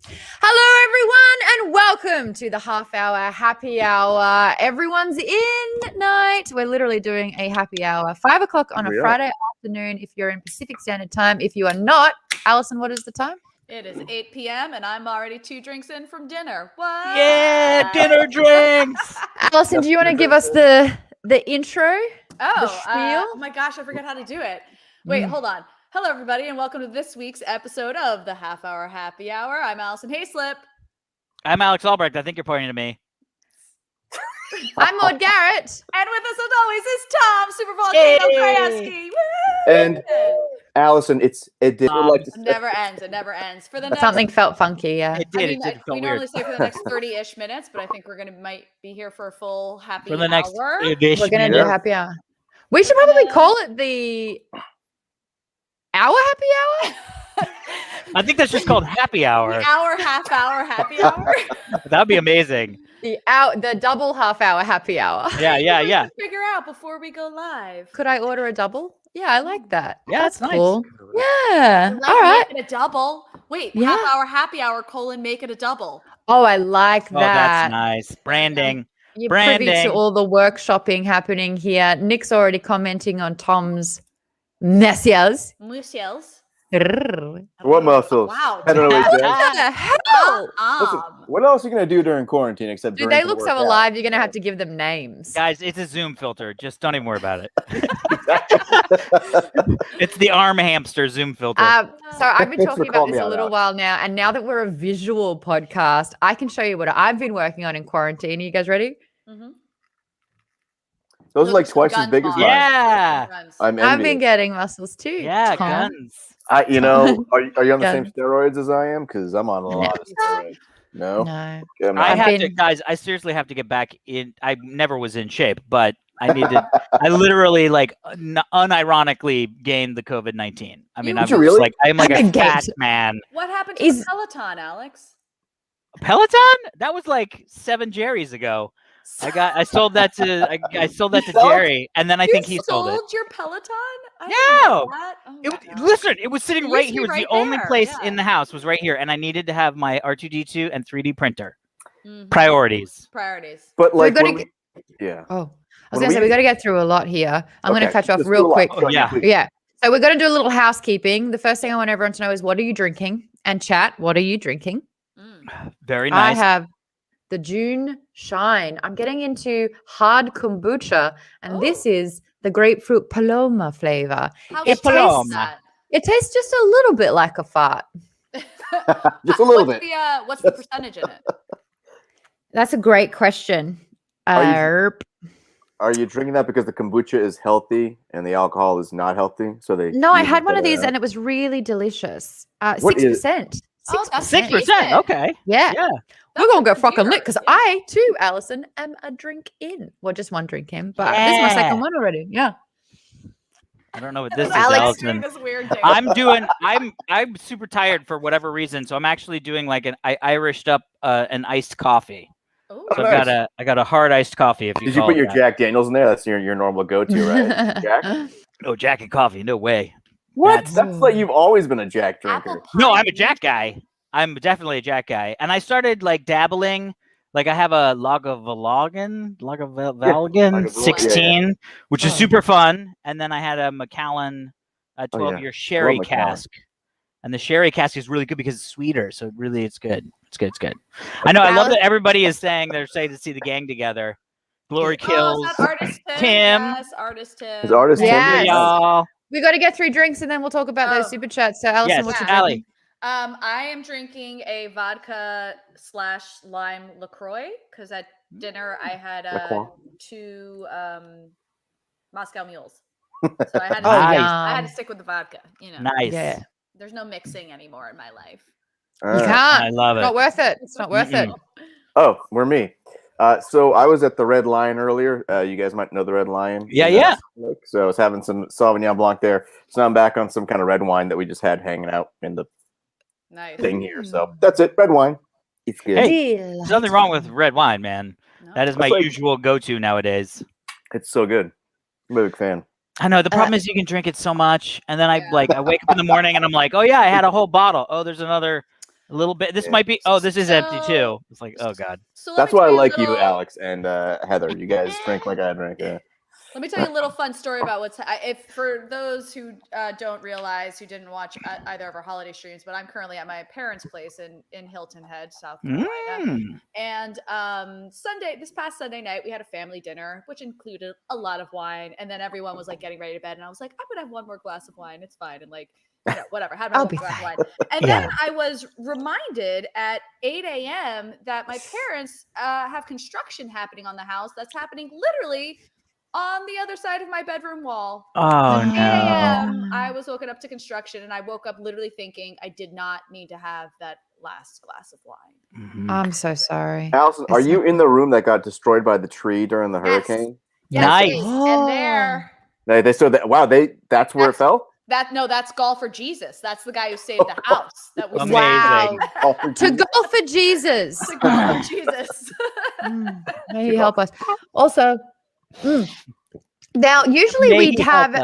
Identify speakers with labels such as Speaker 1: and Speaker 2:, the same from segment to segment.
Speaker 1: Hello, everyone, and welcome to the half-hour happy hour. Everyone's in night. We're literally doing a happy hour, 5 o'clock on a Friday afternoon. If you're in Pacific Standard Time, if you are not, Alison, what is the time?
Speaker 2: It is 8 p.m. and I'm already 2 drinks in from dinner. What?
Speaker 3: Yeah, dinner drinks.
Speaker 1: Alison, do you want to give us the intro?
Speaker 2: Oh my gosh, I forgot how to do it. Wait, hold on. Hello, everybody, and welcome to this week's episode of the Half Hour Happy Hour. I'm Alison Haislip.
Speaker 3: I'm Alex Albrecht. I think you're pointing to me.
Speaker 1: I'm Maude Garrett.
Speaker 2: And with us, as always, is Tom Super Volcano Krejewski.
Speaker 4: And Alison, it
Speaker 2: never ends. It never ends. For the next,
Speaker 1: something felt funky, yeah.
Speaker 3: It did.
Speaker 2: We normally say for the next 30-ish minutes, but I think we're might be here for a full happy hour.
Speaker 3: For the next
Speaker 1: we're gonna do happy hour. We should probably call it the hour happy hour.
Speaker 3: I think that's just called happy hour.
Speaker 2: The half hour happy hour.
Speaker 3: That'd be amazing.
Speaker 1: The double half hour happy hour.
Speaker 3: Yeah.
Speaker 2: Figure out before we go live.
Speaker 1: Could I order a double? Yeah, I like that.
Speaker 3: Yeah,
Speaker 1: that's
Speaker 3: nice.
Speaker 1: Cool. Yeah.
Speaker 2: Like,
Speaker 1: all right.
Speaker 2: Make it a double. Wait,
Speaker 1: yeah.
Speaker 2: half hour happy hour : make it a double.
Speaker 1: Oh, I like that.
Speaker 3: Oh, that's nice. Branding.
Speaker 1: You're privy to all the workshopping happening here. Nick's already commenting on Tom's messiers.
Speaker 4: What muscles?
Speaker 2: Wow.
Speaker 4: I don't know what
Speaker 1: the hell?
Speaker 4: Listen, what else are you going to do during quarantine except
Speaker 1: Dude, they look so alive, you're going to have to give them names.
Speaker 3: Guys, it's a Zoom filter. Just don't even worry about it. It's the arm hamster Zoom filter.
Speaker 1: So I've been talking about this a little while now, and now that we're a visual podcast, I can show you what I've been working on in quarantine. Are you guys ready?
Speaker 2: Mm-hmm.
Speaker 4: Those are like twice as big as mine.
Speaker 3: Yeah.
Speaker 1: I've been getting muscles too.
Speaker 3: Yeah,
Speaker 1: Tom.
Speaker 3: guns.
Speaker 4: Are you on the same steroids as I am? Because I'm on a lot of steroids. No.
Speaker 3: Guys, I seriously have to get back in. I never was in shape, but I need to. I literally unironically gained the COVID-19. I mean, I'm like a fat man.
Speaker 2: What happened to the Peloton, Alex?
Speaker 3: Peloton? That was like 7 Jerry's ago. I sold that to Jerry, and then I think he sold it.
Speaker 2: Sold your Peloton?
Speaker 3: Listen, it was sitting right here. It was the only place in the house was right here, and I needed to have my R2D2 and 3D printer. Mm-hmm. Priorities.
Speaker 4: But like,
Speaker 1: Oh, I was gonna say we got to get through a lot here. I'm gonna cut you off real quick. Yeah. So we're gonna do a little housekeeping. The first thing I want everyone to know is, what are you drinking? And chat, what are you drinking?
Speaker 3: Very nice.
Speaker 1: I have the June Shine. I'm getting into hard kombucha, and this is the grapefruit Paloma flavor.
Speaker 2: It
Speaker 1: tastes just a little bit like a fart.
Speaker 4: Just a little bit.
Speaker 2: What's the percentage in it?
Speaker 1: That's a great question.
Speaker 4: Are you drinking that because the kombucha is healthy and the alcohol is not healthy? No,
Speaker 1: I had one of these and it was really delicious. 6%.
Speaker 3: 6%. Okay.
Speaker 1: Yeah. We're going to go fucking lit because I, too, Alison, am a drink in. Well, just one drink in, but this is my second one already. Yeah.
Speaker 3: I don't know what this is, Alison. I'm super tired for whatever reason, so I'm actually doing like an Irished up an iced coffee.
Speaker 2: Oh,
Speaker 3: so nice. I got a hard iced coffee.
Speaker 4: Did you put your Jack Daniels in there? That's your normal go-to, right? Jack?
Speaker 3: No Jack and coffee. No way.
Speaker 4: What? That's like you've always been a Jack drinker.
Speaker 3: No, I'm a Jack guy. I'm definitely a Jack guy. And I started like dabbling. Like I have a Lagavulin 16, which is super fun. And then I had a Macallan 12-year sherry cask. And the sherry cask is really good because it's sweeter. So really it's good. It's good. I know. I love that everybody is saying they're excited to see the gang together. Glory kills. Tim.
Speaker 2: Yes, artist Tim.
Speaker 4: Is artist Tim?
Speaker 1: Yes.
Speaker 3: Y'all.
Speaker 1: We got to get 3 drinks and then we'll talk about those super chats. So, Alison, what's your drinking?
Speaker 2: I am drinking a vodka / lime LaCroix because at dinner I had 2 Moscow Mules. So I had to stick with the vodka. You know,
Speaker 3: nice.
Speaker 1: Yeah.
Speaker 2: There's no mixing anymore in my life.
Speaker 1: You can't. I love it. It's not worth it. It's not worth it.
Speaker 4: Oh, we're me. So I was at the Red Lion earlier. You guys might know the Red Lion.
Speaker 3: Yeah.
Speaker 4: So I was having some Sauvignon Blanc there. So I'm back on some kind of red wine that we just had hanging out in the thing here. So that's it. Red wine. It's good.
Speaker 3: Hey, there's nothing wrong with red wine, man. No. That is my usual go-to nowadays.
Speaker 4: It's so good. I'm a big fan.
Speaker 3: I know. The problem is you can drink it so much, and then I wake up in the morning and I'm like, oh yeah, I had a whole bottle. Oh, there's another A little bit. This might be. Oh, this is empty too. It's like, oh god.
Speaker 2: So
Speaker 4: That's why I like you, Alex and Heather. You guys drink like I drink.
Speaker 2: Let me tell you a little fun story about if for those who don't realize, who didn't watch either of our holiday streams, but I'm currently at my parents' place in Hilton Head, South Carolina. And this past Sunday night, we had a family dinner, which included a lot of wine. And then everyone was like getting ready to bed. And I was like, I'm going to have one more glass of wine. It's fine. And like, whatever. Had my glass of wine. And then I was reminded at 8 a.m. that my parents have construction happening on the house. That's happening literally on the other side of my bedroom wall.
Speaker 3: Oh, no.
Speaker 2: 8 a.m. I was woken up to construction, and I woke up literally thinking I did not need to have that last glass of wine.
Speaker 1: I'm so sorry.
Speaker 4: Allison, are you in the room that got destroyed by the tree during the hurricane?
Speaker 2: Yes.
Speaker 3: Nice.
Speaker 2: And there.
Speaker 4: They still that. Wow, that's where it fell.
Speaker 2: That's Golf for Jesus. That's the guy who saved the house. That was
Speaker 3: amazing.
Speaker 1: To Golf for Jesus.
Speaker 2: To Golf for Jesus.
Speaker 1: May he help us. Also. Now, usually we have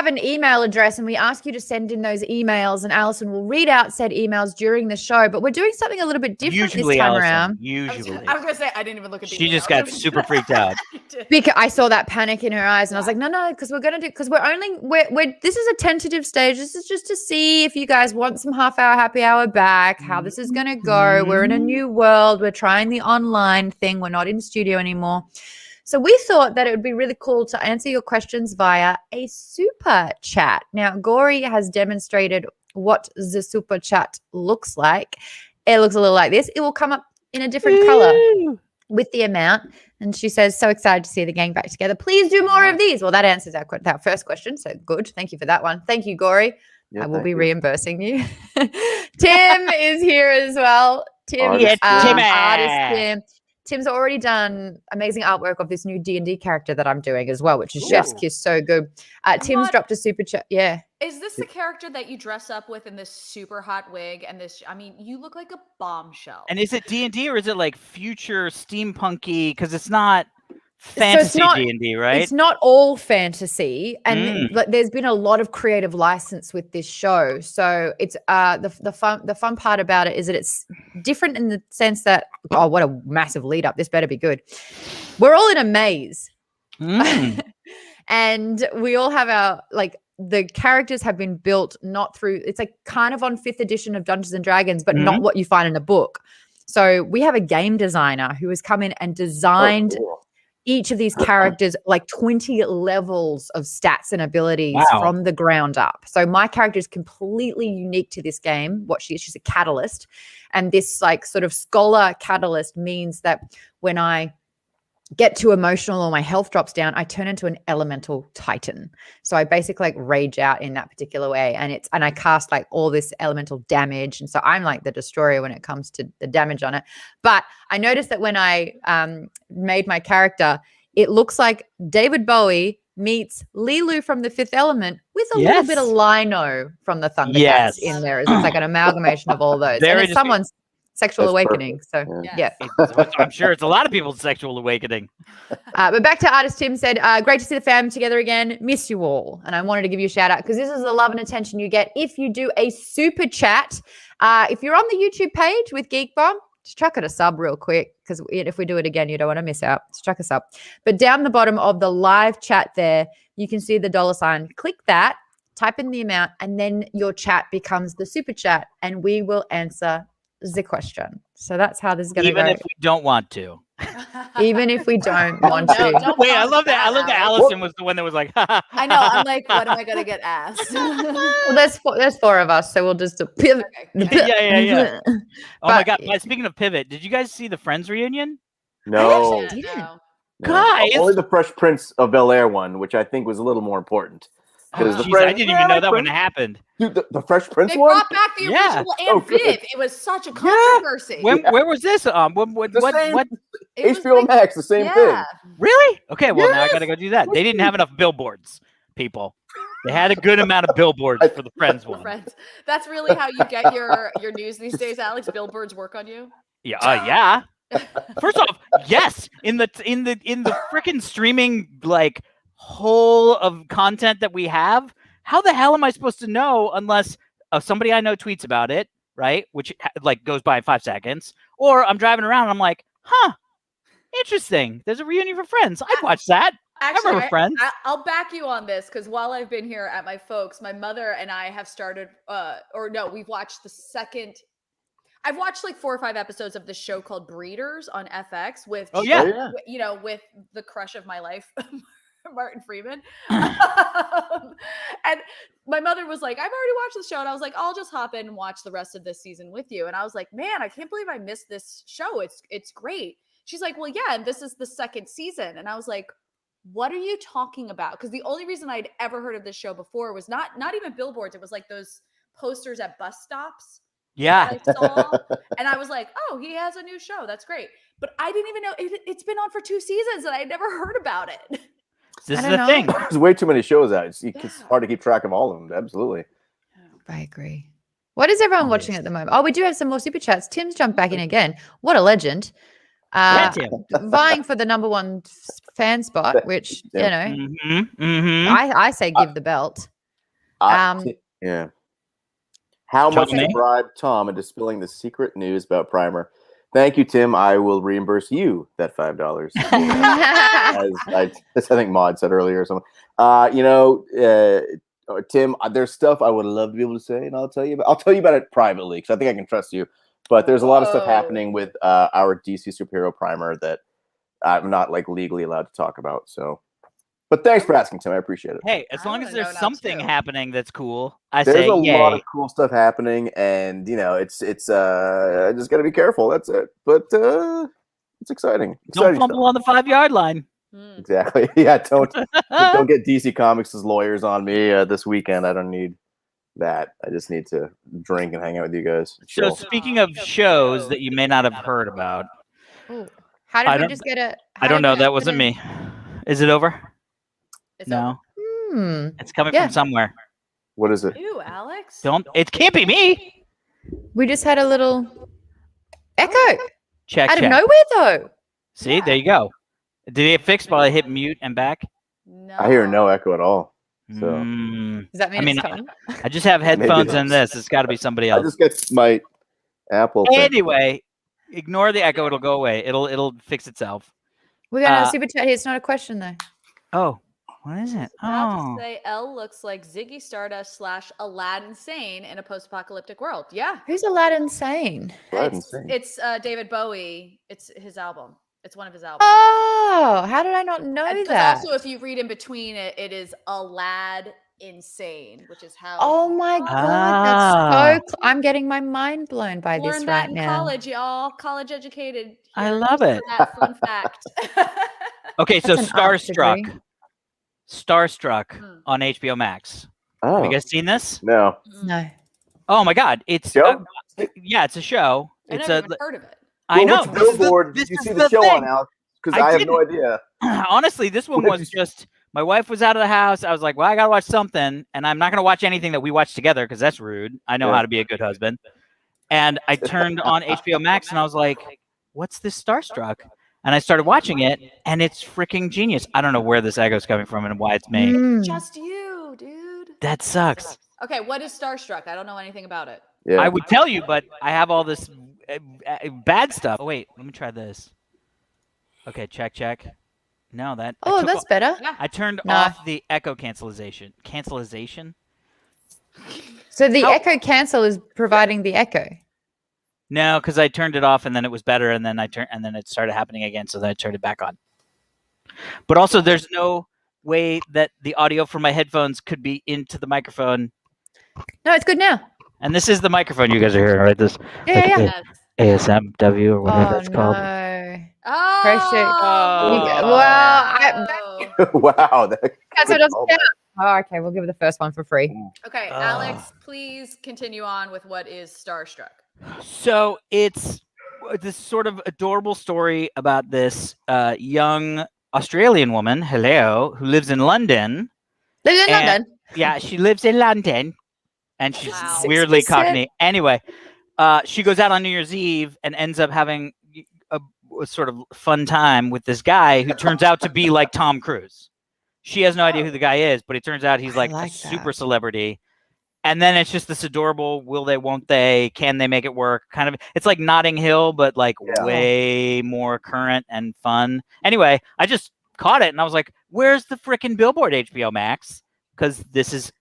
Speaker 1: an email address and we ask you to send in those emails, and Alison will read out said emails during the show, but we're doing something a little bit different this time around.
Speaker 2: Usually. I was going to say, I didn't even look at the
Speaker 3: She just got super freaked out.
Speaker 1: Because I saw that panic in her eyes and I was like, no, because this is a tentative stage. This is just to see if you guys want some half-hour happy hour back, how this is going to go. We're in a new world. We're trying the online thing. We're not in studio anymore. So we thought that it would be really cool to answer your questions via a super chat. Now, Gory has demonstrated what the super chat looks like. It looks a little like this. It will come up in a different color with the amount. And she says, so excited to see the gang back together. Please do more of these. Well, that answers our first question. So good. Thank you for that one. Thank you, Gory. Yeah, I will be reimbursing you. Tim is here as well. Artist Tim. Tim's already done amazing artwork of this new D&D character that I'm doing as well, which is Chef's Kiss. So good. Tim's dropped a super chat. Yeah.
Speaker 2: Is this the character that you dress up with in this super hot wig and this? I mean, you look like a bombshell.
Speaker 3: And is it D&D or is it like future steampunky? Because it's not fantasy D&D, right?
Speaker 1: It's not all fantasy, and there's been a lot of creative license with this show. So it's the fun part about it is that it's different in the sense that what a massive lead up. This better be good. We're all in a maze, and we all have our the characters have been built not through. It's like kind of on 5th edition of Dungeons and Dragons, but not what you find in a book. So we have a game designer who has come in and designed. Each of these characters, like 20 levels of stats and abilities from the ground up. So my character is completely unique to this game. What she is, she's a catalyst. And this like sort of scholar catalyst means that when I get too emotional or my health drops down, I turn into an elemental titan. So I basically like rage out in that particular way. And I cast like all this elemental damage. And so I'm like the destroyer when it comes to the damage on it. But I noticed that when I made my character, it looks like David Bowie meets Lilu from the Fifth Element with a little bit of Lino from the Thundercats in there. It's like an amalgamation of all those. And it's someone's sexual awakening.
Speaker 4: Perfect.
Speaker 1: So yeah.
Speaker 3: I'm sure it's a lot of people's sexual awakening.
Speaker 1: But back to artist Tim said, great to see the fam together again. Miss you all. And I wanted to give you a shout out because this is the love and attention you get if you do a super chat. If you're on the YouTube page with Geek Bomb, just chuck it a sub real quick because if we do it again, you don't want to miss out. Just chuck us up. But down the bottom of the live chat there, you can see the $sign. Click that, type in the amount, and then your chat becomes the super chat and we will answer the question. So that's how this is going to go.
Speaker 3: Even if we don't want to.
Speaker 1: Even if we don't want to.
Speaker 3: Wait, I love that. I love that Allison was the one that was like,
Speaker 2: I know. I'm like, what am I going to get asked?
Speaker 1: Well, there's 4 of us, so we'll just pivot.
Speaker 3: Okay. Yeah. Oh my God. Speaking of pivot, did you guys see the Friends reunion?
Speaker 4: No.
Speaker 1: I actually didn't.
Speaker 3: Guys.
Speaker 4: Only the Fresh Prince of Bel-Air one, which I think was a little more important.
Speaker 3: I didn't even know that one happened.
Speaker 4: Dude, the Fresh Prince
Speaker 2: they
Speaker 4: one?
Speaker 2: brought back the original Aunt Viv. It was such a controversy.
Speaker 3: Where was this? What?
Speaker 4: HBO Max, the same thing.
Speaker 3: Really? Okay, well now I gotta go do that. They didn't have enough billboards, people. They had a good amount of billboards for the Friends one.
Speaker 2: Friends. That's really how you get your news these days, Alex. Billboards work on you.
Speaker 3: Yeah. First off, yes, in the freaking streaming like whole of content that we have, how the hell am I supposed to know unless somebody I know tweets about it, right? Which like goes by in 5 seconds. Or I'm driving around and I'm like, huh, interesting. There's a reunion for Friends. I'd watch that.
Speaker 2: Actually,
Speaker 3: I remember Friends.
Speaker 2: I'll back you on this because while I've been here at my folks, my mother and I have started, we've watched I've watched like 4 or 5 episodes of this show called Breeders on FX with, with the crush of my life, Martin Freeman. And my mother was like, I've already watched the show. And I was like, I'll just hop in and watch the rest of this season with you. And I was like, man, I can't believe I missed this show. It's great. She's like, well, yeah, and this is the 2nd season. And I was like, what are you talking about? Because the only reason I'd ever heard of this show before was not even billboards. It was like those posters at bus stops.
Speaker 3: Yeah.
Speaker 2: I saw, and I was like, oh, he has a new show. That's great. But I didn't even know it's been on for 2 seasons and I had never heard about it.
Speaker 3: This is the thing.
Speaker 4: There's way too many shows out. It's hard to keep track of all of them. Absolutely.
Speaker 1: I agree. What is everyone watching at the moment? Oh, we do have some more super chats. Tim's jumped back in again. What a legend. Vying for the number 1 fan spot, which, I say give the belt.
Speaker 4: Yeah. How much to bribe Tom into spilling the secret news about Primer? Thank you, Tim. I will reimburse you that $5. As I think Maude said earlier or something. Tim, there's stuff I would love to be able to say, and I'll tell you about it privately because I think I can trust you. But there's a lot of stuff happening with our DC superhero Primer that I'm not like legally allowed to talk about. So, but thanks for asking, Tim. I appreciate it.
Speaker 3: Hey, as long as there's something happening that's cool,
Speaker 4: there's a lot of cool stuff happening, and it's just gotta be careful. That's it. But it's exciting.
Speaker 3: Don't fumble on the 5-yard line.
Speaker 4: Exactly. Yeah. Don't get DC Comics' lawyers on me this weekend. I don't need that. I just need to drink and hang out with you guys.
Speaker 3: So speaking of shows that you may not have heard about,
Speaker 1: how did we just get it?
Speaker 3: I don't know. That wasn't me. Is it over? No. It's coming from somewhere.
Speaker 4: What is it?
Speaker 2: Ew, Alex.
Speaker 3: It can't be me.
Speaker 1: We just had a little echo.
Speaker 3: Check.
Speaker 1: Out of nowhere though.
Speaker 3: See, there you go. Did it get fixed while I hit mute and back?
Speaker 2: No.
Speaker 4: I hear no echo at all. So
Speaker 1: does that mean it's coming?
Speaker 3: I just have headphones and this. It's got to be somebody else.
Speaker 4: I just get my Apple.
Speaker 3: Anyway, ignore the echo. It'll go away. It'll fix itself.
Speaker 1: We got a super chat here. It's not a question though.
Speaker 3: Oh, what is it?
Speaker 2: To say Elle looks like Ziggy Stardust / Aladdin Sane in a post-apocalyptic world. Yeah.
Speaker 1: Who's Aladdin Sane?
Speaker 2: It's David Bowie. It's his album. It's one of his albums.
Speaker 1: Oh, how did I not know that?
Speaker 2: Also, if you read in between it is Aladdin Insane, which is how.
Speaker 1: Oh my God, that's so. I'm getting my mind blown by this right now.
Speaker 2: College, y'all, college educated.
Speaker 3: I love it.
Speaker 2: That fun fact.
Speaker 3: Okay, so Starstruck on HBO Max.
Speaker 4: Oh.
Speaker 3: Have you guys seen this?
Speaker 1: No.
Speaker 3: Oh my God, it's it's a show.
Speaker 2: I never even heard of it.
Speaker 3: I know.
Speaker 4: Which billboard did you see the show on, Alex? Because I have no idea.
Speaker 3: Honestly, this one was just my wife was out of the house. I was like, well, I gotta watch something, and I'm not gonna watch anything that we watch together because that's rude. I know how to be a good husband. And I turned on HBO Max, and I was like, what's this Starstruck? And I started watching it, and it's freaking genius. I don't know where this echo is coming from and why it's me.
Speaker 2: Just you, dude.
Speaker 3: That sucks.
Speaker 2: Okay, what is Starstruck? I don't know anything about it.
Speaker 4: Yeah.
Speaker 3: I would tell you, but I have all this bad stuff. Oh, wait, let me try this. Okay, check. No, that.
Speaker 1: Oh, that's better.
Speaker 3: I turned off the echo cancellation.
Speaker 1: So the echo cancel is providing the echo.
Speaker 3: No, because I turned it off and then it was better, and then it started happening again, so then I turned it back on. But also, there's no way that the audio from my headphones could be into the microphone.
Speaker 1: No, it's good now.
Speaker 3: And this is the microphone you guys are hearing, right? This ASMW or whatever it's called.
Speaker 4: Wow.
Speaker 1: That's what I was saying. Oh, okay, we'll give it the first one for free.
Speaker 2: Okay, Alex, please continue on with what is Starstruck.
Speaker 3: So it's this sort of adorable story about this young Australian woman, who lives in London. Yeah, she lives in London, and she's weirdly Cockney. Anyway, she goes out on New Year's Eve and ends up having a sort of fun time with this guy who turns out to be like Tom Cruise. She has no idea who the guy is, but it turns out he's like a super celebrity. And then it's just this adorable, will they, won't they, can they make it work? Kind of, it's like Notting Hill, but like way more current and fun. Anyway, I just caught it and I was like, where's the frickin' billboard, HBO Max? Because this is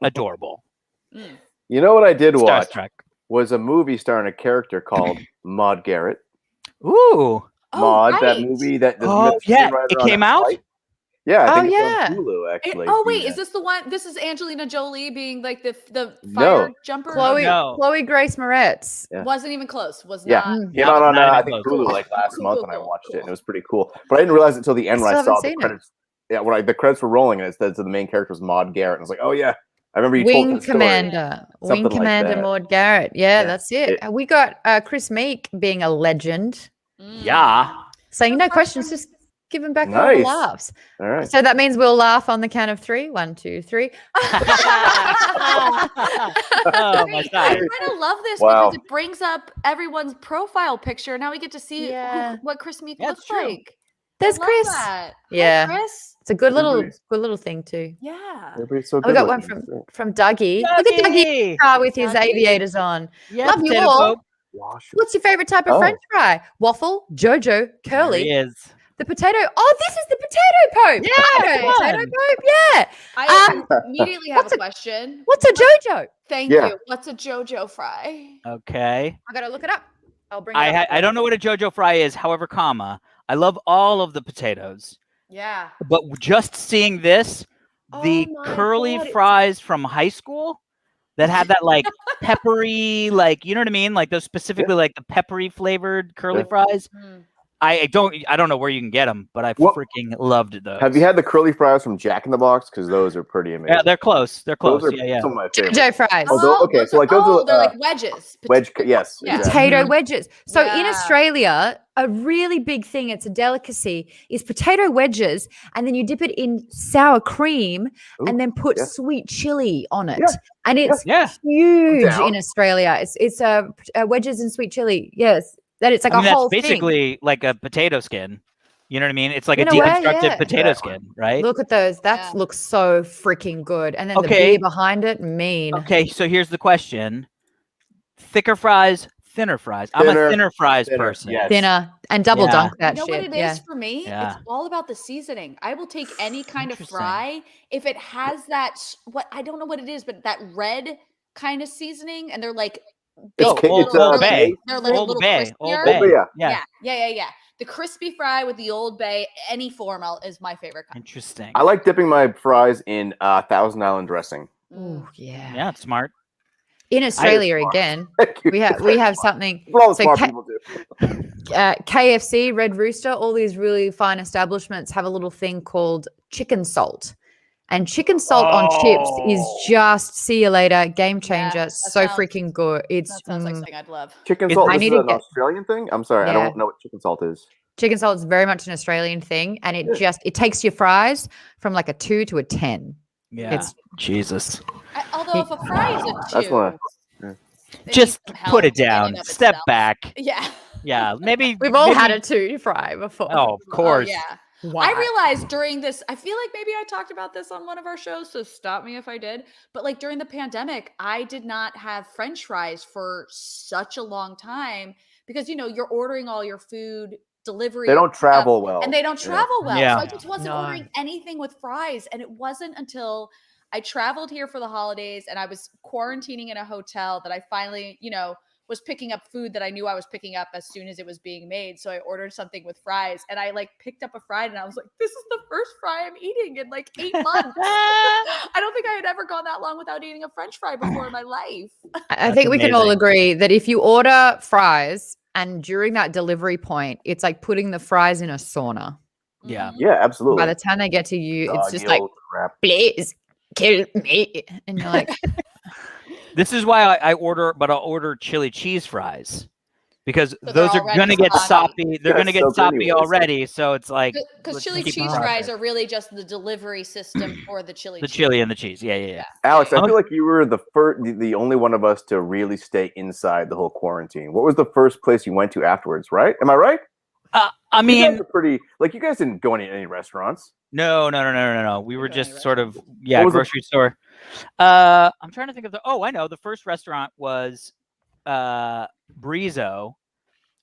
Speaker 3: adorable.
Speaker 4: You know what I did watch?
Speaker 3: Starstruck.
Speaker 4: Was a movie starring a character called Maude Garrett.
Speaker 3: Ooh.
Speaker 4: Maude,
Speaker 2: right.
Speaker 4: that movie that
Speaker 3: it came out?
Speaker 4: Yeah, I think it's on Hulu, actually.
Speaker 2: Wait, is this the one? This is Angelina Jolie being like the fire jumper?
Speaker 1: Chloe Grace Moretz.
Speaker 4: Yeah.
Speaker 2: Wasn't even close. Was
Speaker 4: Yeah.
Speaker 2: not.
Speaker 4: Came out on I think Hulu like last month, and I watched it, and it was pretty cool. But I didn't realize it until the end when I saw the credits. Yeah, when the credits were rolling, and it said the main character was Maude Garrett, and I was like, oh yeah, I remember you told the story.
Speaker 1: Wing Commander Maude Garrett. Yeah, that's it. We got Chris Meek being a legend.
Speaker 3: Yeah.
Speaker 1: So no questions, just give him back all the laughs.
Speaker 4: All right.
Speaker 1: So that means we'll laugh on the count of 3. 1, 2, 3.
Speaker 3: Oh my God.
Speaker 2: I kind of love this because it brings up everyone's profile picture. Now we get to see what Chris Meek looks like.
Speaker 1: There's Chris. Yeah,
Speaker 2: hi, Chris.
Speaker 1: It's a good little thing too.
Speaker 2: Yeah.
Speaker 4: So
Speaker 1: we got one from Dougie. Look at Dougie with his aviators on. Love you all. What's your favorite type of French fry? Waffle, Jojo, curly.
Speaker 3: There he is.
Speaker 1: The potato. Oh, this is the potato Pope.
Speaker 3: Yeah,
Speaker 1: potato Pope. Yeah.
Speaker 2: I immediately have a question.
Speaker 1: What's a Jojo?
Speaker 2: Thank you. What's a Jojo fry?
Speaker 3: Okay.
Speaker 1: I gotta look it up. I'll bring it up.
Speaker 3: I don't know what a Jojo fry is. However, I love all of the potatoes.
Speaker 2: Yeah.
Speaker 3: But just seeing this, the curly fries from high school that had that like peppery, like, you know what I mean? Like those specifically like the peppery flavored curly fries. I don't know where you can get them, but I freaking loved those.
Speaker 4: Have you had the curly fries from Jack in the Box? Because those are pretty amazing.
Speaker 3: Yeah, they're close. They're close.
Speaker 4: Those are
Speaker 3: some
Speaker 4: of my favorites.
Speaker 1: Jojo fries.
Speaker 4: Okay, so like those are
Speaker 2: they're like wedges.
Speaker 4: Yes.
Speaker 2: Yeah.
Speaker 4: Exactly.
Speaker 1: Potato wedges. So in Australia, a really big thing, it's a delicacy, is potato wedges, and then you dip it in sour cream and then put sweet chili on it. And it's huge in Australia. It's wedges and sweet chili. Yes. That it's like a whole
Speaker 3: thing. That's basically like a potato skin. You know what I mean? It's like a deconstructed potato skin, right?
Speaker 1: Look at those. That looks so freaking good. And then the beer behind it, mean.
Speaker 3: Okay, so here's the question. Thicker fries, thinner fries. I'm a thinner fries person.
Speaker 4: Yes.
Speaker 1: Thinner and double dunk that shit.
Speaker 2: You know what it is for me?
Speaker 3: Yeah.
Speaker 2: It's all about the seasoning. I will take any kind of fry if it has that, I don't know what it is, but that red kind of seasoning, and they're like,
Speaker 3: Old Bay.
Speaker 2: They're like
Speaker 3: Old Bay.
Speaker 2: Old
Speaker 3: Bay.
Speaker 2: Yeah. The crispy fry with the Old Bay, any form is my favorite kind.
Speaker 3: Interesting.
Speaker 4: I like dipping my fries in Thousand Island dressing.
Speaker 1: Oh yeah.
Speaker 3: Yeah, it's smart.
Speaker 1: In Australia again, we have something.
Speaker 4: Well, smart people do.
Speaker 1: KFC, Red Rooster, all these really fine establishments have a little thing called chicken salt. And chicken salt on chips is just, see you later, game changer. Freaking good.
Speaker 2: That sounds like something I'd love.
Speaker 4: Chicken salt is an Australian thing? I'm sorry, I don't know what chicken salt is.
Speaker 1: Chicken salt is very much an Australian thing, and it takes your fries from like a 2 to a 10.
Speaker 3: Yeah.
Speaker 1: Jesus.
Speaker 2: Although if a fry is a 2,
Speaker 3: just put it down. Step back.
Speaker 2: Yeah.
Speaker 3: Yeah. Maybe
Speaker 1: we've all had a 2 fry before.
Speaker 3: Oh, of course.
Speaker 2: Yeah. Wow. I realized during this, I feel like maybe I talked about this on one of our shows, so stop me if I did. But like during the pandemic, I did not have French fries for such a long time because, you're ordering all your food delivery.
Speaker 4: They don't travel well.
Speaker 2: And they don't travel well.
Speaker 3: Yeah.
Speaker 2: So I just wasn't ordering anything with fries. And it wasn't until I traveled here for the holidays and I was quarantining in a hotel that I finally, was picking up food that I knew I was picking up as soon as it was being made. So I ordered something with fries and I picked up a fry and I was like, this is the first fry I'm eating in 8 months. I don't think I had ever gone that long without eating a French fry before in my life.
Speaker 1: I think we can all agree that if you order fries and during that delivery point, it's like putting the fries in a sauna.
Speaker 3: Yeah.
Speaker 4: Yeah, absolutely.
Speaker 1: By the time they get to you, it's just like, please kill me. And you're like...
Speaker 3: This is why I'll order chili cheese fries because those are going to get soppy. They're going to get soppy already. So it's like,
Speaker 2: because chili cheese fries are really just the delivery system for the chili.
Speaker 3: The chili and the cheese. Yeah.
Speaker 4: Alex, I feel like you were the only one of us to really stay inside the whole quarantine. What was the first place you went to afterwards? Right? Am I right?
Speaker 3: I
Speaker 4: You
Speaker 3: mean,
Speaker 4: guys are pretty. Like, you guys didn't go in any restaurants.
Speaker 3: no. We were just sort of
Speaker 4: What was
Speaker 3: grocery store. I'm trying to think of I know. The first restaurant was Brizo,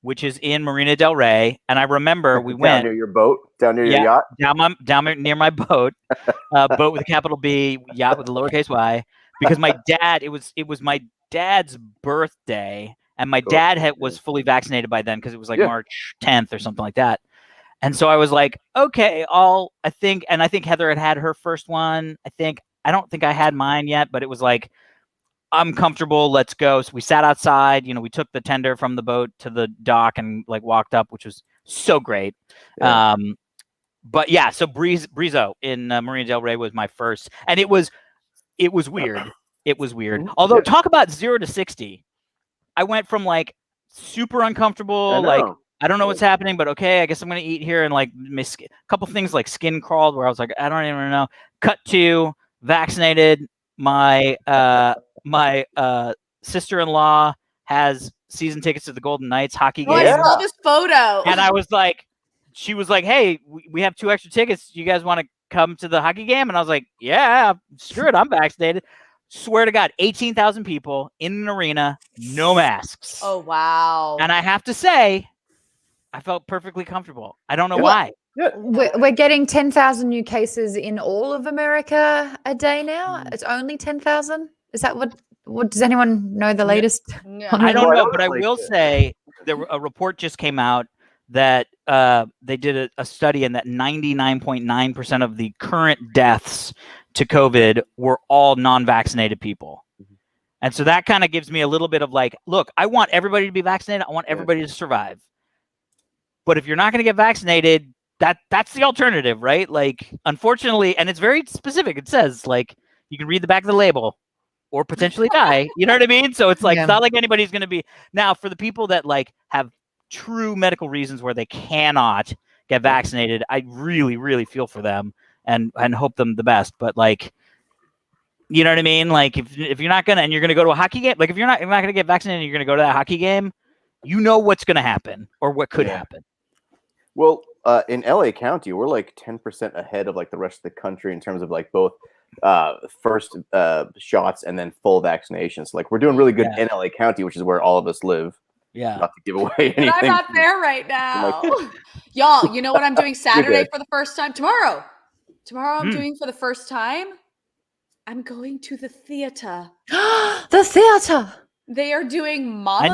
Speaker 3: which is in Marina Del Rey, and I remember we
Speaker 4: down
Speaker 3: went
Speaker 4: near your boat, down near your yacht,
Speaker 3: down near my boat, boat with a capital B, yacht with a lowercase y, because my dad. It was my dad's birthday, and my dad was fully vaccinated by then because it was like March 10th or something like that. And so I was like, okay, I think Heather had her first one. I don't think I had mine yet, but it was like, I'm comfortable. Let's go. So we sat outside. We took the tender from the boat to the dock and like walked up, which was so great.
Speaker 4: Yeah.
Speaker 3: But yeah, so Brizo in Marina Del Rey was my first, and it was weird. It was weird. Although talk about 0 to 60, I went from like super uncomfortable, like I don't know what's happening, but okay, I guess I'm gonna eat here, and like a couple things like skin crawled where I was like, I don't even know. Cut to vaccinated. My sister-in-law has season tickets to the Golden Knights hockey game.
Speaker 2: I saw this photo.
Speaker 3: And I was like, she was like, hey, we have 2 extra tickets. You guys want to come to the hockey game? And I was like, yeah, screw it. I'm vaccinated. Swear to God, 18,000 people in an arena, no masks.
Speaker 2: Oh, wow.
Speaker 3: And I have to say, I felt perfectly comfortable. I don't know why.
Speaker 1: We're getting 10,000 new cases in all of America a day now. It's only 10,000. Is that what does anyone know the latest?
Speaker 2: No.
Speaker 3: I don't know, but I will say a report just came out that they did a study, and that 99.9% of the current deaths to COVID were all non-vaccinated people. And so that kind of gives me a little bit of like, look, I want everybody to be vaccinated. I want everybody to survive. But if you're not going to get vaccinated, that's the alternative, right? Like, unfortunately, and it's very specific. It says, like, you can read the back of the label or potentially die. You know what I mean? So it's like, it's not like anybody's going to be. Now, for the people that like have true medical reasons where they cannot get vaccinated, I really, really feel for them and hope them the best. But like, you know what I mean? Like, if you're not going to, and you're going to go to a hockey game, like if you're not going to get vaccinated and you're going to go to that hockey game, you know what's going to happen or what could happen.
Speaker 4: Well, in LA County, we're like 10% ahead of like the rest of the country in terms of like both first shots and then full vaccinations. Like, we're doing really good in LA County, which is where all of us live.
Speaker 3: Yeah.
Speaker 4: Not to give away anything.
Speaker 2: But I'm not there right now. Y'all, you know what I'm doing Saturday for the first time? Tomorrow I'm doing for the first time. I'm going to the theater.
Speaker 1: The theater.
Speaker 2: They are doing Mamma Mia.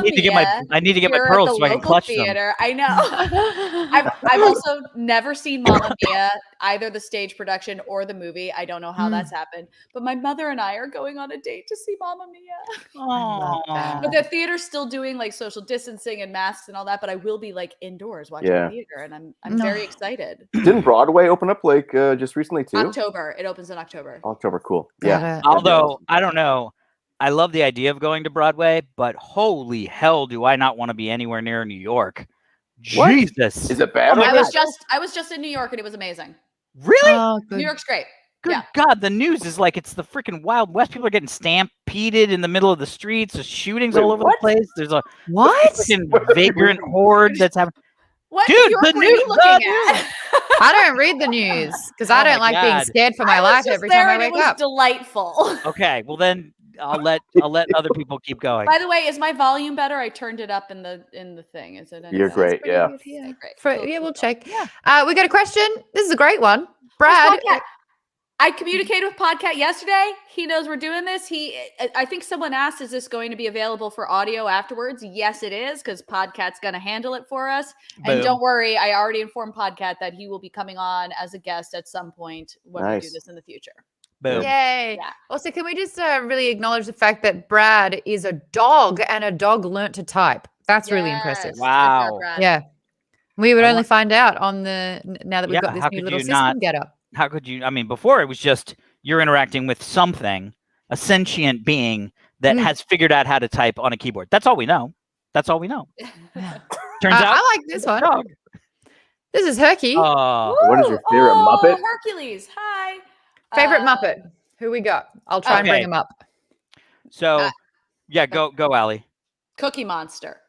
Speaker 3: I need to get my pearls so I can clutch
Speaker 2: theater.
Speaker 3: them.
Speaker 2: I know. I've also never seen Mamma Mia, either the stage production or the movie. I don't know how that's happened. But my mother and I are going on a date to see Mamma Mia. But the theater's still doing like social distancing and masks and all that. But I will be like indoors watching the theater, and I'm very excited.
Speaker 4: Didn't Broadway open up like just recently too?
Speaker 2: October. It opens in October.
Speaker 4: October, cool. Yeah.
Speaker 3: Although I don't know. I love the idea of going to Broadway, but holy hell, do I not want to be anywhere near New York?
Speaker 4: What?
Speaker 3: Jesus,
Speaker 4: is it bad?
Speaker 2: I was just in New York and it was amazing.
Speaker 3: Really?
Speaker 2: New York's great.
Speaker 3: Good God, the news is like it's the freaking Wild West. People are getting stampeded in the middle of the streets. There's shootings all over the place. There's a freaking vagrant horde that's happening.
Speaker 2: What
Speaker 3: Dude,
Speaker 2: New York
Speaker 3: the
Speaker 2: were you
Speaker 3: news,
Speaker 2: looking at?
Speaker 1: I don't read the news because I don't like being scared for my life every time I wake up.
Speaker 2: It was delightful.
Speaker 3: Okay, well then I'll let other people keep going.
Speaker 2: By the way, is my volume better? I turned it up in the thing. Is it?
Speaker 4: You're great. Yeah.
Speaker 2: Great.
Speaker 1: We'll check. Yeah. We got a question. This is a great one. Brad.
Speaker 2: I communicated with Podcat yesterday. He knows we're doing this. I think someone asked, is this going to be available for audio afterwards? Yes, it is, because Podcat's going to handle it for us.
Speaker 3: Boom.
Speaker 2: And don't worry, I already informed Podcat that he will be coming on as a guest at some point when we do this in the future.
Speaker 3: Boom.
Speaker 1: Yay. Yeah. Also, can we just really acknowledge the fact that Brad is a dog and a dog learnt to type? That's really impressive.
Speaker 3: Wow.
Speaker 1: Yeah. We would only find out on now that we've got this new little system get up.
Speaker 3: How could you? I mean, before it was just you're interacting with something, a sentient being that has figured out how to type on a keyboard. That's all we know. Turns out,
Speaker 1: I like this one.
Speaker 3: Dog.
Speaker 1: This is Herky.
Speaker 4: What is your favorite Muppet?
Speaker 2: Hercules. Hi.
Speaker 1: Favorite Muppet. Who we got? I'll try and bring him up.
Speaker 3: So, go, Allie.
Speaker 2: Cookie Monster.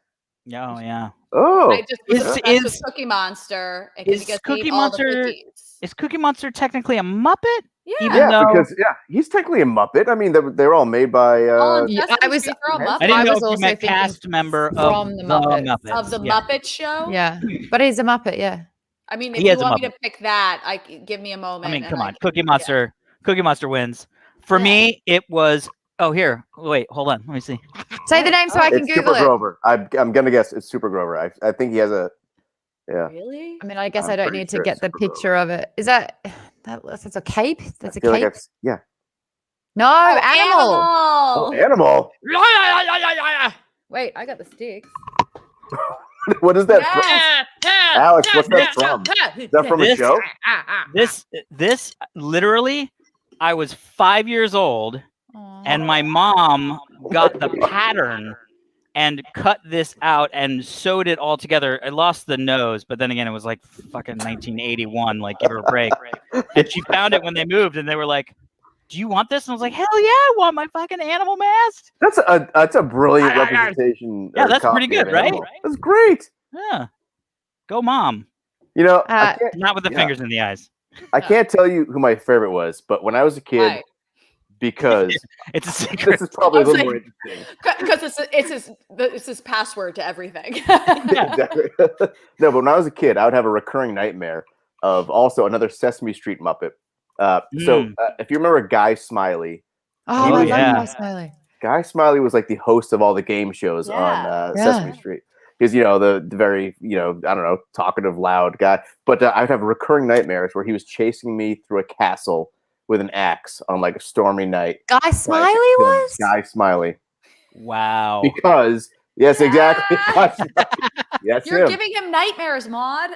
Speaker 3: Oh yeah.
Speaker 4: Oh,
Speaker 2: I just was obsessed with Cookie Monster. And
Speaker 3: is
Speaker 2: because
Speaker 3: Cookie
Speaker 2: all the
Speaker 3: Monster?
Speaker 2: cookies.
Speaker 3: Is Cookie Monster technically a Muppet?
Speaker 2: Yeah.
Speaker 3: Even though
Speaker 4: because he's technically a Muppet. I mean, they're all made by.
Speaker 2: All in
Speaker 1: Yeah,
Speaker 2: Sesame Street, they're all
Speaker 3: I
Speaker 2: Muppets.
Speaker 3: didn't
Speaker 1: I
Speaker 3: know
Speaker 1: was
Speaker 3: if you
Speaker 1: also
Speaker 3: meant
Speaker 1: thinking
Speaker 3: cast member
Speaker 1: from the Muppets.
Speaker 2: Of the
Speaker 3: yeah.
Speaker 2: Muppet Show.
Speaker 1: Yeah, but he's a Muppet. Yeah.
Speaker 2: I mean, if
Speaker 3: He
Speaker 2: you
Speaker 3: is a
Speaker 2: want me
Speaker 3: Muppet.
Speaker 2: to pick that, give me a moment.
Speaker 3: I mean,
Speaker 2: and
Speaker 3: come
Speaker 2: I
Speaker 3: on,
Speaker 2: can-
Speaker 3: Cookie Monster. Cookie Monster wins. For me, it was. Oh, here. Wait, hold on. Let me see.
Speaker 1: Say the name so I can
Speaker 4: It's
Speaker 1: Google
Speaker 4: Super
Speaker 1: it.
Speaker 4: Grover. I'm gonna guess it's Super Grover. I think he has a. Yeah.
Speaker 2: Really?
Speaker 1: I mean, I guess
Speaker 4: I'm
Speaker 1: I don't
Speaker 4: pretty
Speaker 1: need to
Speaker 4: sure
Speaker 1: get
Speaker 4: it's
Speaker 1: the
Speaker 4: Super
Speaker 1: picture of it. Is that's a cape? That's a
Speaker 4: feel
Speaker 1: cape?
Speaker 4: like yeah.
Speaker 1: No, animal.
Speaker 4: Oh, animal.
Speaker 1: Wait, I got the sticks.
Speaker 4: What is that from? Alex, what's that from? Is that from a show?
Speaker 3: This literally, I was 5 years old, and my mom got the pattern and cut this out and sewed it all together. I lost the nose, but then again, it was like fucking 1981. Like, give her a break. And she found it when they moved, and they were like, "Do you want this?" And I was like, "Hell yeah, I want my fucking animal mask."
Speaker 4: That's a brilliant representation.
Speaker 3: Yeah,
Speaker 4: or
Speaker 3: that's pretty
Speaker 4: copy of
Speaker 3: good, right?
Speaker 4: Animal. That's great.
Speaker 3: Yeah, go mom.
Speaker 4: You know,
Speaker 3: Not with the fingers in the eyes.
Speaker 4: I can't tell you who my favorite was, but when I was a kid, because
Speaker 3: it's a secret.
Speaker 4: This is probably a little more interesting.
Speaker 2: Because it's his password to everything.
Speaker 4: Exactly. No, but when I was a kid, I would have a recurring nightmare of also another Sesame Street Muppet. So if you remember Guy Smiley,
Speaker 1: I love Guy Smiley.
Speaker 4: Guy Smiley was like the host of all the game shows on Sesame Street. Because, the very, I don't know, talkative, loud guy. But I'd have recurring nightmares where he was chasing me through a castle with an axe on like a stormy night.
Speaker 1: Guy Smiley was?
Speaker 4: Guy Smiley.
Speaker 3: Wow.
Speaker 4: Because, yes, exactly. Yes,
Speaker 2: You're giving him nightmares, Maude.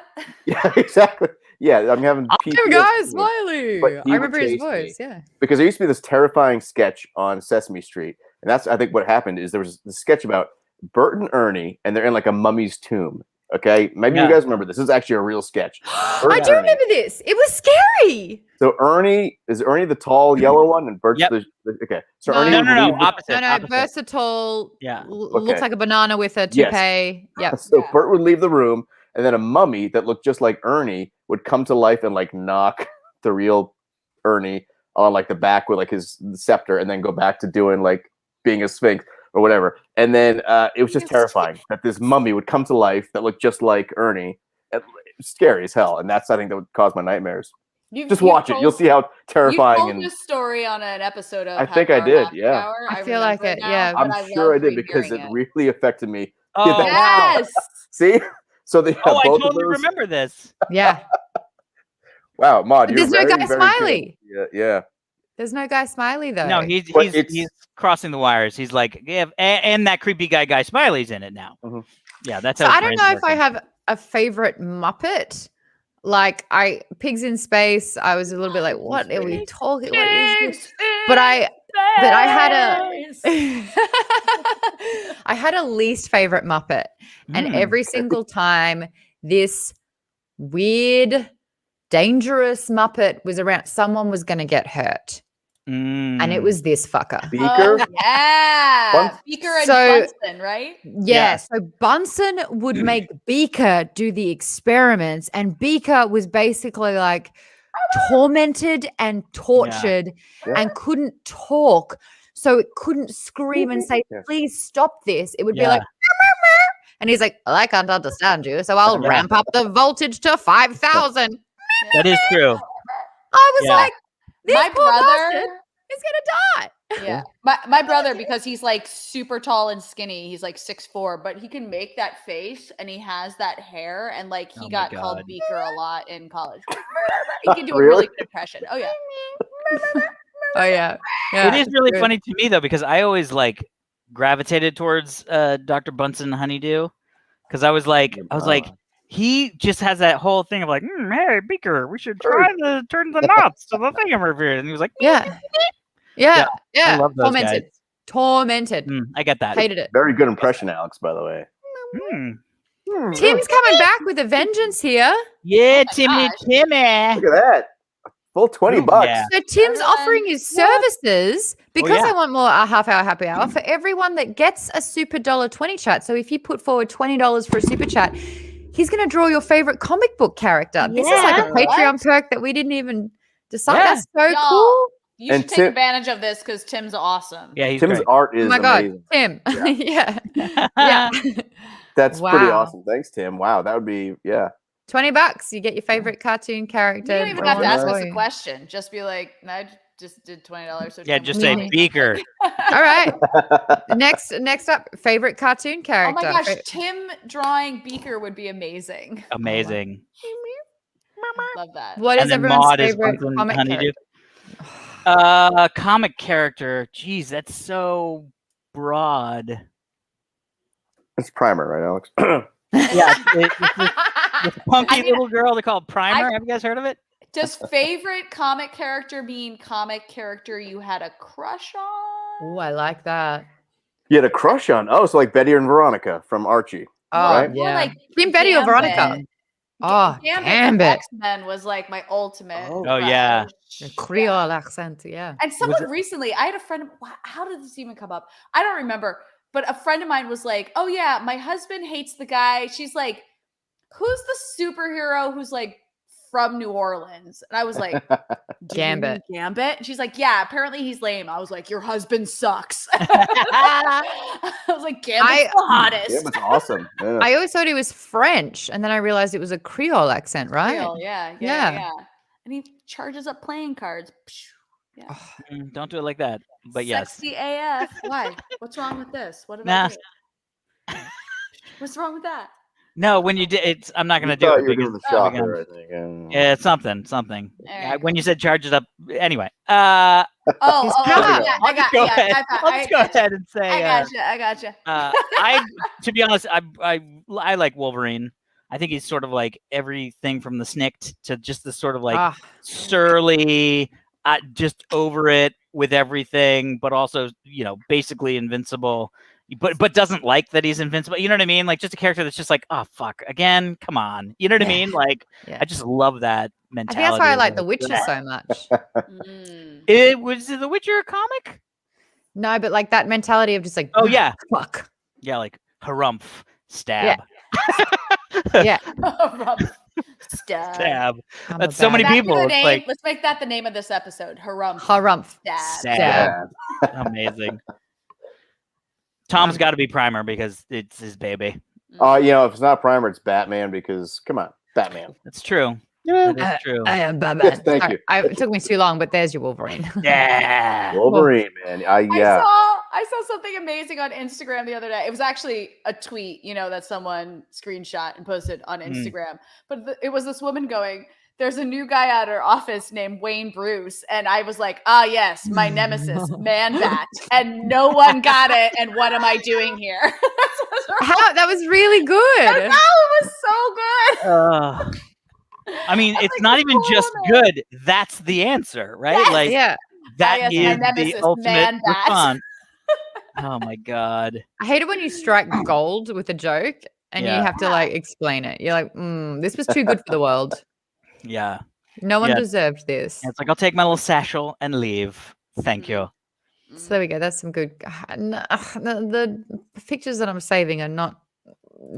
Speaker 4: Yeah, exactly. Yeah, I'm having PTSD.
Speaker 1: Guy Smiley.
Speaker 4: I
Speaker 1: remember his voice,
Speaker 4: Because there used to be this terrifying sketch on Sesame Street. And that's, I think, what happened is there was this sketch about Bert and Ernie, and they're in like a mummy's tomb. Okay, maybe you guys remember this. This is actually a real sketch.
Speaker 1: I do remember this. It was scary.
Speaker 4: So Ernie the tall yellow one, and Bert's the okay. So
Speaker 1: no,
Speaker 4: Ernie
Speaker 3: no, opposite.
Speaker 1: No, Bert's a tall.
Speaker 3: Yeah,
Speaker 1: looks like a banana with a toupee. Yeah.
Speaker 4: So Bert would leave the room, and then a mummy that looked just like Ernie would come to life and like knock the real Ernie on like the back with like his scepter, and then go back to doing like being a sphinx or whatever. And then it was just terrifying that this mummy would come to life that looked just like Ernie. Scary as hell. And that's, I think, that would cause my nightmares. Just watch it. You'll see how terrifying.
Speaker 2: You told this story on an episode of
Speaker 4: I think I did, yeah.
Speaker 1: I feel like it, yeah.
Speaker 4: I'm sure I did because it really affected me.
Speaker 3: Oh,
Speaker 2: yes.
Speaker 4: See? So they
Speaker 3: I totally remember this.
Speaker 1: Yeah.
Speaker 4: Wow, Maude,
Speaker 1: there's no Guy Smiley.
Speaker 4: Yeah.
Speaker 1: There's no Guy Smiley though.
Speaker 3: No, he's crossing the wires. He's like, and that creepy Guy Smiley's in it now. Mm-hmm. Yeah, that's.
Speaker 1: So I don't know if I have a favorite Muppet. Like Pigs in Space. I was a little bit like, what are we talking? What is this? But I had a least favorite Muppet, and every single time this weird, dangerous Muppet was around, someone was going to get hurt. And it was this fucker.
Speaker 4: Beaker?
Speaker 2: Beaker and Bunsen, right?
Speaker 1: Yeah. So Bunsen would make Beaker do the experiments, and Beaker was basically like tormented and tortured and couldn't talk. So it couldn't scream and say, please stop this. It would be like, and he's like, well, I can't understand you, so I'll ramp up the voltage to 5,000.
Speaker 3: That is true.
Speaker 1: I was like,
Speaker 2: my brother
Speaker 1: is gonna die.
Speaker 2: Yeah, my brother, because he's like super tall and skinny. He's like 6'4", but he can make that face, and he has that hair, and like he got called Beaker a lot in college. He can do a really good impression. Oh yeah.
Speaker 1: Oh yeah.
Speaker 3: It is really funny to me though, because I always like gravitated towards Dr. Bunsen Honeydew, because I was like. He just has that whole thing of like, hey, Beaker, we should try to turn the knots to the thing over here. And he was like,
Speaker 1: yeah. I love those Tormented.
Speaker 3: I get that.
Speaker 1: Hated it.
Speaker 4: Very good impression, Alex, by the way.
Speaker 1: Tim's coming back with a vengeance here.
Speaker 3: Yeah, Timmy.
Speaker 4: Look at that. Full $20.
Speaker 3: Yeah.
Speaker 1: So Tim's offering his services because I want more a half-hour happy hour for everyone that gets a super $1.20 chat. So if you put forward $20 for a super chat, he's going to draw your favorite comic book character. This is like a Patreon perk that we didn't even decide.
Speaker 3: Yeah.
Speaker 1: That's so cool.
Speaker 2: You should take advantage of this because Tim's awesome.
Speaker 3: Yeah, he's
Speaker 4: Tim's
Speaker 3: great.
Speaker 4: art is amazing.
Speaker 1: Tim.
Speaker 4: Yeah.
Speaker 1: Yeah.
Speaker 4: That's pretty awesome. Thanks, Tim. Wow, that would be
Speaker 1: $20. You get your favorite cartoon character.
Speaker 2: You don't even have to ask us a question. Just be like, I just did $20. So
Speaker 3: Yeah, just say Beaker.
Speaker 1: All right. Next up, favorite cartoon character.
Speaker 2: Oh my gosh, Tim drawing Beaker would be amazing.
Speaker 3: Amazing.
Speaker 2: Love that.
Speaker 1: What is everyone's
Speaker 3: Maude
Speaker 1: favorite
Speaker 3: is
Speaker 1: comic character?
Speaker 3: Comic character. Jeez, that's so broad.
Speaker 4: It's Primer, right, Alex?
Speaker 3: Yeah, this punky little girl they call Primer. Have you guys heard of it?
Speaker 2: Does favorite comic character mean comic character you had a crush on?
Speaker 1: Oh, I like that.
Speaker 4: You had a crush on? Oh, so like Betty and Veronica from Archie.
Speaker 1: Oh,
Speaker 4: right?
Speaker 1: yeah.
Speaker 2: Like
Speaker 1: Team Betty or Veronica? Oh, Gambit.
Speaker 2: X-Men was like my ultimate.
Speaker 3: Oh, yeah.
Speaker 1: Creole accent, yeah.
Speaker 2: And someone recently, I had a friend. How did this even come up? I don't remember. But a friend of mine was like, "Oh yeah, my husband hates the guy." She's like, "Who's the superhero who's like from New Orleans?" And I was like,
Speaker 1: Gambit.
Speaker 2: Gambit. And she's like, "Yeah, apparently he's lame." I was like, "Your husband sucks." I was like, "Gambit's the hottest."
Speaker 4: Gambit's awesome. Yeah.
Speaker 1: I always thought he was French, and then I realized it was a Creole accent, right?
Speaker 2: Creole, yeah. And he charges up playing cards. Yeah.
Speaker 3: Don't do it like that. But yes.
Speaker 2: Sexy AF. Why? What's wrong with this? What did I do? What's wrong with that?
Speaker 3: No, when you did it's I'm not gonna do
Speaker 4: thought
Speaker 3: it
Speaker 4: you were
Speaker 3: because
Speaker 4: doing the shocker, I think.
Speaker 3: yeah, it's something.
Speaker 2: Right.
Speaker 3: When you said charges up anyway.
Speaker 2: Yeah,
Speaker 3: I'll just go ahead and say
Speaker 2: I gotcha.
Speaker 3: to be honest, I like Wolverine. I think he's sort of like everything from the Snicked to just the sort of like surly, just over it with everything, but also, basically invincible, but doesn't like that he's invincible. You know what I mean? Like just a character that's just like, oh fuck, again, come on. You know what I mean? Like I just love that mentality.
Speaker 1: I think that's why I like The Witcher so much.
Speaker 3: Was The Witcher a comic?
Speaker 1: No, but like that mentality of just like,
Speaker 3: oh yeah,
Speaker 1: fuck.
Speaker 3: Yeah, like harumph, stab.
Speaker 1: Yeah.
Speaker 2: Stab.
Speaker 3: That's so many people. Like,
Speaker 2: let's make that the name of this episode. Harumph.
Speaker 1: Stab.
Speaker 3: Amazing. Tom's got to be Primer because it's his baby.
Speaker 4: If it's not Primer, it's Batman because come on, Batman.
Speaker 3: That's true.
Speaker 4: Yeah,
Speaker 3: that's true.
Speaker 1: I am Batman.
Speaker 4: Yes, thank you.
Speaker 1: It took me too long, but there's your Wolverine.
Speaker 3: Yeah,
Speaker 4: Wolverine, man.
Speaker 2: I saw something amazing on Instagram the other day. It was actually a tweet, that someone screenshot and posted on Instagram. But it was this woman going, "There's a new guy at our office named Wayne Bruce," and I was like, "Ah, yes, my nemesis, Man Bat," and no one got it. And what am I doing here?
Speaker 1: That was really good.
Speaker 2: It was so good.
Speaker 3: I mean, it's not even just good. That's the answer, right?
Speaker 2: Yes.
Speaker 3: That is
Speaker 2: nemesis,
Speaker 3: the ultimate
Speaker 2: Man Bat.
Speaker 3: response. Oh my god!
Speaker 1: I hate it when you strike gold with a joke and you have to explain it. You're like, this was too good for the world.
Speaker 3: Yeah.
Speaker 1: No one deserved this.
Speaker 3: It's like, I'll take my little satchel and leave. Thank you.
Speaker 1: So there we go. That's some good. The pictures that I'm saving are not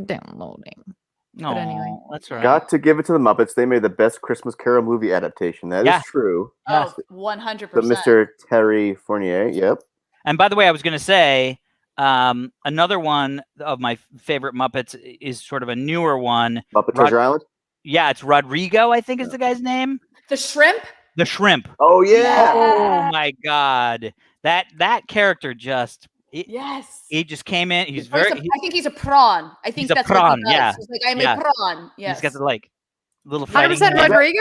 Speaker 1: downloading.
Speaker 3: No,
Speaker 1: anyway.
Speaker 3: That's right.
Speaker 4: Got to give it to the Muppets. They made the best Christmas Carol movie adaptation. That is true.
Speaker 2: Oh, 100%.
Speaker 4: But Mr. Terry Fournier, yep.
Speaker 3: And by the way, I was going to say, another one of my favorite Muppets is sort of a newer one.
Speaker 4: Muppet Treasure Island?
Speaker 3: Yeah, it's Rodrigo, I think is the guy's name.
Speaker 2: The shrimp?
Speaker 3: The shrimp.
Speaker 4: Oh, yeah.
Speaker 3: Oh, my God. That character just...
Speaker 2: Yes.
Speaker 3: He just came in. He's
Speaker 2: I think he's a prawn. I think that's
Speaker 3: prawn,
Speaker 2: what he does.
Speaker 3: yeah.
Speaker 2: He's like, I'm a prawn. Yes.
Speaker 3: He's got the little fighting.
Speaker 1: 100% Rodrigo?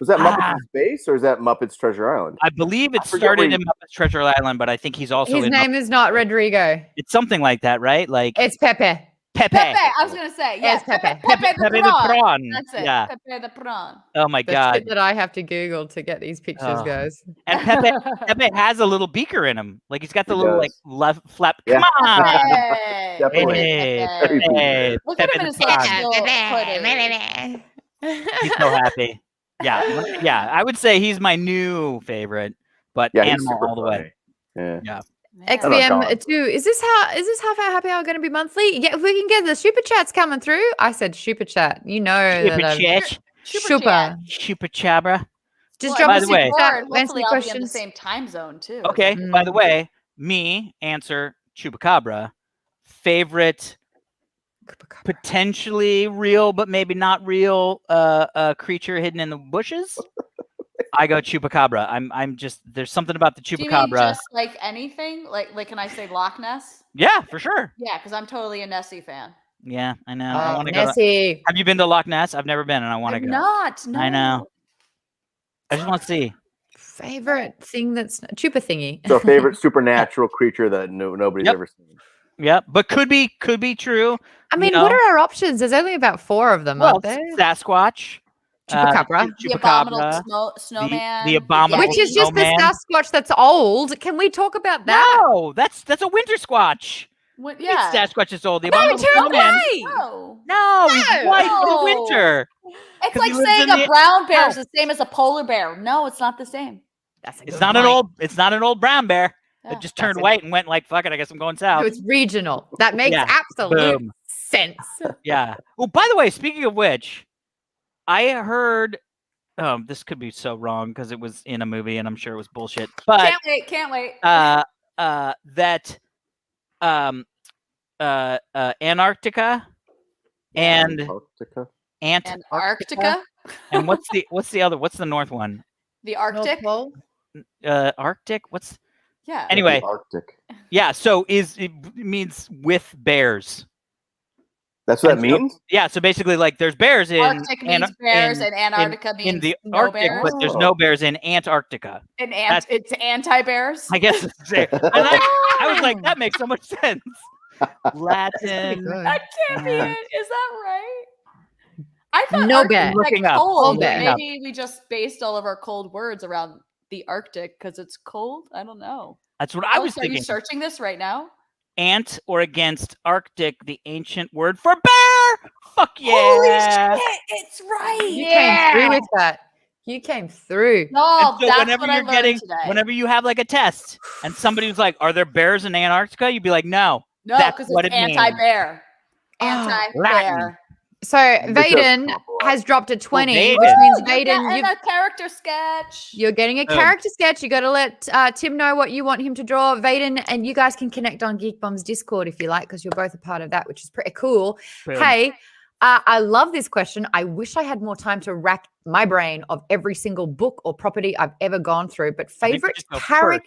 Speaker 4: Was that Muppets in Space or is that Muppets Treasure Island?
Speaker 3: I believe it started in Muppets Treasure Island, but I think he's also
Speaker 1: His name is not Rodrigo.
Speaker 3: It's something like that, right? Like
Speaker 1: it's Pepe.
Speaker 3: Pepe.
Speaker 2: I was gonna say yes.
Speaker 1: Pepe.
Speaker 2: Pepe the prawn. That's it.
Speaker 3: Yeah.
Speaker 2: Pepe the prawn.
Speaker 3: Oh my God.
Speaker 1: Shit that I have to Google to get these pictures, guys.
Speaker 3: And Pepe has a little beaker in him. Like he's got the little left flap.
Speaker 4: Yeah.
Speaker 3: Come on.
Speaker 4: Definitely.
Speaker 3: Hey.
Speaker 2: Look at him in his little pudding.
Speaker 3: He's so happy. Yeah. I would say he's my new favorite, but
Speaker 4: Yeah, he's
Speaker 3: animal
Speaker 4: super
Speaker 3: all the way.
Speaker 4: funny. Yeah.
Speaker 1: XBM2, is this half hour happy hour going to be monthly? Yeah, if we can get the super chats coming through. I said super chat. You know
Speaker 3: Super
Speaker 1: that.
Speaker 3: chat. Super chabra.
Speaker 1: Just drop
Speaker 3: by
Speaker 1: a
Speaker 3: the
Speaker 1: super
Speaker 3: way-
Speaker 1: chat.
Speaker 2: Hopefully
Speaker 1: Answer the
Speaker 2: I'll be in the
Speaker 1: questions.
Speaker 2: same time zone too.
Speaker 3: Okay. By the way, me answer chupacabra. Favorite, potentially real but maybe not real creature hidden in the bushes. I go chupacabra. I'm just there's something about the
Speaker 2: Do you mean
Speaker 3: chupacabra.
Speaker 2: just like anything? Like can I say Loch Ness?
Speaker 3: Yeah, for sure.
Speaker 2: Yeah, because I'm totally a Nessie fan.
Speaker 3: Yeah, I know. I want to go.
Speaker 1: Nessie.
Speaker 3: Have you been to Loch Ness? I've never been, and I want to
Speaker 2: I'm
Speaker 3: go.
Speaker 2: not. No.
Speaker 3: I know. I just want to see.
Speaker 1: Favorite thing that's chupa thingy.
Speaker 4: So favorite supernatural creature that nobody's ever seen.
Speaker 3: Yep, but could be true.
Speaker 1: I mean, what are our options? There's only about 4 of them, aren't there?
Speaker 3: Sasquatch,
Speaker 1: Chupacabra.
Speaker 2: The abominable snowman.
Speaker 3: the abominable
Speaker 1: Which is just the
Speaker 3: snowman.
Speaker 1: Sasquatch that's old. Can we talk about that?
Speaker 3: No, that's a winter squatch.
Speaker 2: What,
Speaker 3: Yeah.
Speaker 2: yeah.
Speaker 3: Sasquatch is old. The
Speaker 1: No,
Speaker 3: abominable
Speaker 1: turn
Speaker 3: snowman.
Speaker 1: away.
Speaker 2: No.
Speaker 3: No, he's white for the
Speaker 2: No.
Speaker 3: winter.
Speaker 2: It's
Speaker 3: 'Cause
Speaker 2: like
Speaker 3: he lives
Speaker 2: saying
Speaker 3: in
Speaker 2: a
Speaker 3: the-
Speaker 2: brown bear is the same as a polar bear. No, it's not the same.
Speaker 1: That's a
Speaker 3: It's
Speaker 1: good
Speaker 3: not
Speaker 1: point.
Speaker 3: It's not an old brown bear.
Speaker 2: Yeah.
Speaker 3: It just turned white and went like, fuck it, I guess I'm going south.
Speaker 1: No, it's regional. That makes
Speaker 3: Yeah.
Speaker 1: absolute
Speaker 3: Boom.
Speaker 1: sense.
Speaker 3: Yeah. Oh, by the way, speaking of which, I heard. Oh, this could be so wrong because it was in a movie and I'm sure it was bullshit. But
Speaker 2: Can't wait.
Speaker 3: that Antarctica and
Speaker 2: Antarctica?
Speaker 3: and what's the other? What's the north one?
Speaker 2: The Arctic?
Speaker 3: Arctic. What's
Speaker 2: Yeah.
Speaker 3: anyway?
Speaker 4: The Arctic.
Speaker 3: Yeah. So it means with bears.
Speaker 4: That's what
Speaker 3: And
Speaker 4: that
Speaker 3: so-
Speaker 4: means?
Speaker 3: Yeah. So basically, like, there's bears in
Speaker 2: Arctic means bears and Antarctica
Speaker 3: in
Speaker 2: means
Speaker 3: the
Speaker 2: no
Speaker 3: Arctic,
Speaker 2: bears.
Speaker 3: but there's no bears in Antarctica.
Speaker 2: And
Speaker 3: That's-
Speaker 2: it's anti-bears.
Speaker 3: I guess it's there. And I was like, that makes so much sense. Latin.
Speaker 2: That can't be it. Is that right? I thought
Speaker 1: No
Speaker 2: Arctic
Speaker 1: bear.
Speaker 2: was like
Speaker 3: Looking up.
Speaker 2: cold.
Speaker 1: Looking
Speaker 3: up.
Speaker 2: Maybe we just based all of our cold words around the Arctic because it's cold. I don't know.
Speaker 3: That's what I was
Speaker 2: Are you
Speaker 3: thinking.
Speaker 2: searching this right now?
Speaker 3: Ant or against Arctic, the ancient word for bear. Fuck yeah.
Speaker 2: Holy shit! It's right.
Speaker 1: You came through with that. You came through.
Speaker 2: No,
Speaker 3: And so
Speaker 2: that's
Speaker 3: whenever
Speaker 2: what I
Speaker 3: you're
Speaker 2: learned
Speaker 3: getting,
Speaker 2: today.
Speaker 3: whenever you have like a test, and somebody was like, "Are there bears in Antarctica?" You'd be like, "No."
Speaker 2: No,
Speaker 3: that's
Speaker 2: because
Speaker 3: what
Speaker 2: it's
Speaker 3: it means.
Speaker 2: anti-bear.
Speaker 3: Latin.
Speaker 2: Anti-bear.
Speaker 1: So
Speaker 4: does
Speaker 1: Vaden
Speaker 4: pop up.
Speaker 1: has dropped a 20,
Speaker 3: Vaden.
Speaker 1: which means
Speaker 2: You're
Speaker 1: Vaden,
Speaker 2: getting a character sketch.
Speaker 1: you're getting a character sketch. You got to let Tim know what you want him to draw. Vaden, and you guys can connect on Geek Bomb's Discord if you like, because you're both a part of that, which is pretty cool.
Speaker 3: Boom.
Speaker 1: Hey, I love this question. I wish I had more time to rack my brain of every single book or property I've ever gone through. But
Speaker 3: I think we
Speaker 1: favorite
Speaker 3: just go first.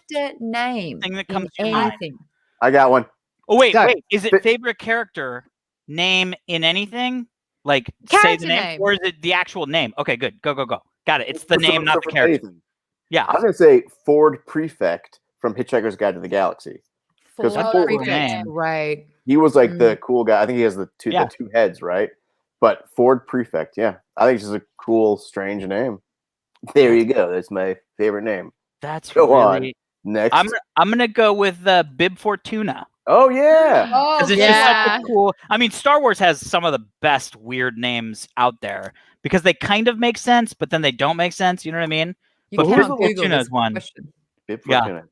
Speaker 1: character name
Speaker 3: Thing that
Speaker 1: in
Speaker 3: comes to your mind.
Speaker 1: anything.
Speaker 4: I got one.
Speaker 3: Oh wait,
Speaker 1: Go.
Speaker 3: wait. Is it
Speaker 4: Fa-
Speaker 3: favorite character name in anything? Like say
Speaker 1: Character
Speaker 3: the name,
Speaker 1: name.
Speaker 3: or is it the actual name? Okay, good. Go. Got it. It's the
Speaker 4: For
Speaker 3: name, not the
Speaker 4: for
Speaker 3: character.
Speaker 4: anything.
Speaker 3: Yeah.
Speaker 4: I was gonna say Ford Prefect from Hitchhiker's Guide to the Galaxy. Because
Speaker 2: Ford
Speaker 4: Ford,
Speaker 2: Prefect.
Speaker 3: name.
Speaker 1: Right.
Speaker 4: he was like the cool guy. I think he has the two heads, right? But Ford Prefect, yeah. I think it's just a cool, strange name. There you go. That's my favorite name.
Speaker 3: That's
Speaker 4: Go
Speaker 3: really.
Speaker 4: on. Next.
Speaker 3: I'm gonna go with Bib Fortuna.
Speaker 4: Oh yeah.
Speaker 2: Oh,
Speaker 3: Because it's
Speaker 1: yeah.
Speaker 3: just such a cool. I mean, Star Wars has some of the best weird names out there because they kind of make sense, but then they don't make sense. You know what I mean?
Speaker 1: You
Speaker 3: But
Speaker 1: cannot
Speaker 3: who's
Speaker 1: Google
Speaker 3: Fortuna's
Speaker 1: this
Speaker 3: one?
Speaker 1: question.
Speaker 4: Bib
Speaker 3: Yeah.
Speaker 4: Fortuna.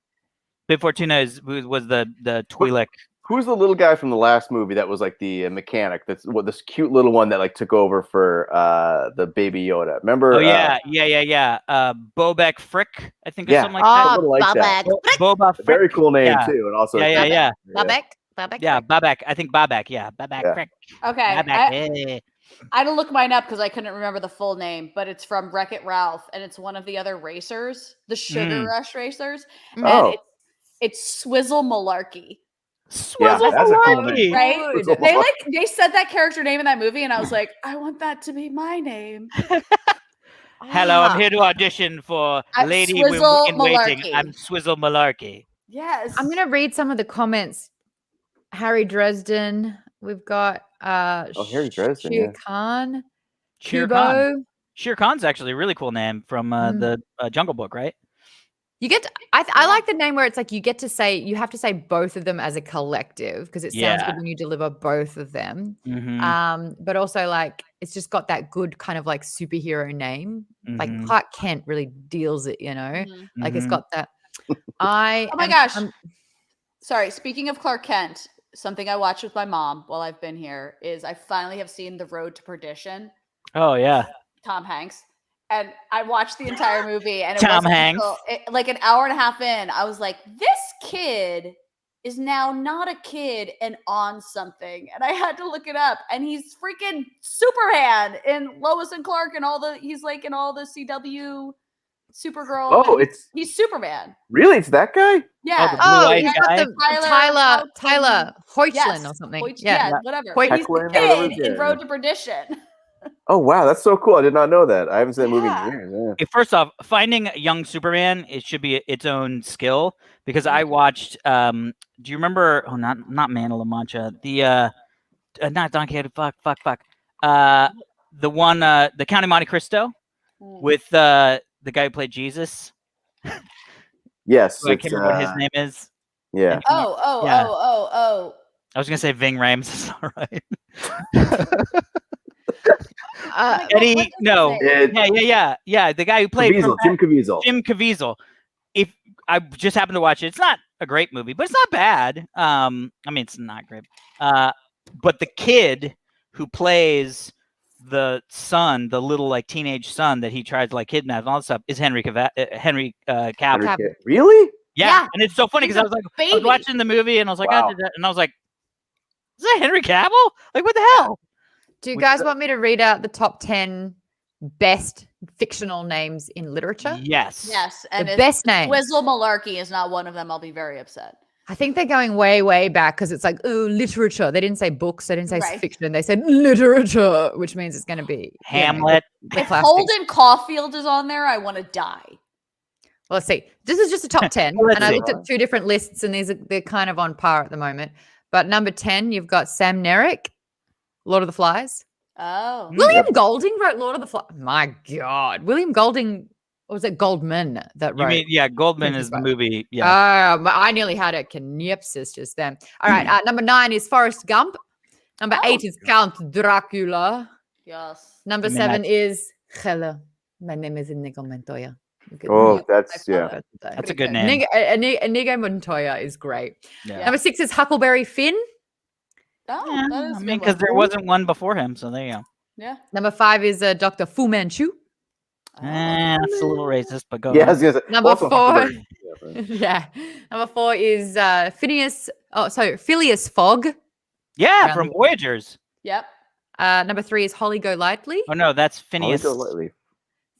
Speaker 3: Bib Fortuna was the Twi'lek.
Speaker 4: Who's the little guy from the last movie that was like the mechanic? That's what this cute little one that like took over for the baby Yoda. Remember?
Speaker 3: Oh yeah. Bobek Frick, I think, or
Speaker 4: Yeah.
Speaker 3: something like that.
Speaker 4: little like that.
Speaker 3: Boba Frick.
Speaker 4: Very cool name
Speaker 3: Yeah.
Speaker 4: too, and also
Speaker 3: Yeah.
Speaker 1: Babek?
Speaker 3: Yeah, Babak. I think Babak. Yeah, Babak
Speaker 4: Yeah.
Speaker 3: Frick.
Speaker 2: Okay.
Speaker 3: Babak.
Speaker 2: I had to look mine up because I couldn't remember the full name, but it's from Wreck-It Ralph, and it's one of the other racers, the Sugar Rush racers. And
Speaker 4: Oh.
Speaker 2: it's Swizzle Malarkey.
Speaker 4: Yeah,
Speaker 3: Swizzle
Speaker 4: that's a cool
Speaker 3: Malarkey.
Speaker 4: name.
Speaker 2: Right?
Speaker 4: Swizzle
Speaker 2: They said that character name in that movie, and I was like, I want that to be my name.
Speaker 3: Hello, I'm here to audition for
Speaker 2: I'm
Speaker 3: Lady
Speaker 2: Swizzle
Speaker 3: in Waiting.
Speaker 2: Malarkey.
Speaker 3: I'm Swizzle Malarkey.
Speaker 2: Yes.
Speaker 1: I'm gonna read some of the comments. Harry Dresden. We've got
Speaker 4: Harry Dresden,
Speaker 1: Shere
Speaker 4: yeah.
Speaker 1: Khan,
Speaker 3: Shere
Speaker 1: Kubo.
Speaker 3: Khan. Shere Khan's actually a really cool name from the Jungle Book, right?
Speaker 1: You get to, I like the name where it's like you have to say both of them as a collective because it sounds good when you deliver both of them.
Speaker 3: Mhm.
Speaker 1: But also like it's just got that good kind of like superhero name Like Clark Kent really deals it, you know. Like it's got that.
Speaker 2: Oh my gosh. Sorry. Speaking of Clark Kent, something I watched with my mom while I've been here is I finally have seen The Road to Perdition.
Speaker 3: Oh yeah.
Speaker 2: Tom Hanks. And I watched the entire movie, and
Speaker 3: Tom Hanks.
Speaker 2: Like an hour and a half in, I was like, this kid is now not a kid and on something. And I had to look it up. And he's freaking Superman in Lois and Clark and he's like in all the CW Supergirl.
Speaker 4: Oh,
Speaker 2: he's Superman.
Speaker 4: Really? It's that guy?
Speaker 2: Yeah.
Speaker 1: He's got the Tyler Hoechlin or something.
Speaker 2: Yeah, whatever. He's the kid in Road to Perdition.
Speaker 4: Oh wow, that's so cool! I did not know that. I haven't seen that movie in years. Yeah.
Speaker 3: Okay, first off, finding a young Superman, it should be its own skill because I watched. Do you remember? Oh, not Man of La Mancha. The not Don Quixote. Fuck. The one, the Count of Monte Cristo, with the guy who played Jesus.
Speaker 4: Yes,
Speaker 3: I can't remember what his name is.
Speaker 4: Yeah.
Speaker 2: Oh.
Speaker 3: I was gonna say Ving Rhames. It's all right.
Speaker 2: Eddie,
Speaker 3: no, yeah. The guy who played
Speaker 4: Jim Caviezel.
Speaker 3: Jim Caviezel. If I just happened to watch it, it's not a great movie, but it's not bad. I mean, it's not great. But the kid who plays the son, the little like teenage son that he tries to like kidnap and all that stuff, is Henry Cavill.
Speaker 4: Really?
Speaker 3: Yeah, and it's so funny because I was watching the movie and I was like,
Speaker 4: wow.
Speaker 3: and I was like, is that Henry Cavill? Like, what the hell?
Speaker 1: Do you guys want me to read out the top 10 best fictional names in literature?
Speaker 3: Yes.
Speaker 2: And
Speaker 1: the best names.
Speaker 2: Twizzle Malarkey is not one of them. I'll be very upset.
Speaker 1: I think they're going way, way back because it's like, oh, literature. They didn't say books. They didn't say fiction. They said literature, which means it's going to be
Speaker 3: Hamlet.
Speaker 2: If Holden Caulfield is on there, I want to die.
Speaker 1: Well, let's see. This is just a top 10. And I looked at two different lists and they're kind of on par at the moment. But number 10, you've got Sam Nerrick, Lord of the Flies.
Speaker 2: Oh.
Speaker 1: William Golding wrote Lord of the Flies. My God. William Golding, or was it Goldman that wrote?
Speaker 3: Goldman is the movie. Yeah.
Speaker 1: I nearly had a canipsis just then. All right. Number 9 is Forrest Gump. Number 8 is Count Dracula.
Speaker 2: Yes.
Speaker 1: Number 7 is Hello. My name is Inigo Montoya.
Speaker 4: Oh, that's
Speaker 3: a good name.
Speaker 1: Inigo Montoya is great.
Speaker 3: Yeah.
Speaker 1: Number 6 is Huckleberry Finn.
Speaker 2: Oh, that is
Speaker 3: because there wasn't one before him, so there you go.
Speaker 2: Yeah.
Speaker 1: Number 5 is Dr. Fu Manchu.
Speaker 3: That's a little racist, but go.
Speaker 4: Yes.
Speaker 1: Number 4. Yeah. Number 4 is Phileas Fogg.
Speaker 3: Yeah, from Voyagers.
Speaker 2: Yep.
Speaker 1: Number 3 is Holly Golightly.
Speaker 3: Oh no, that's Phineas.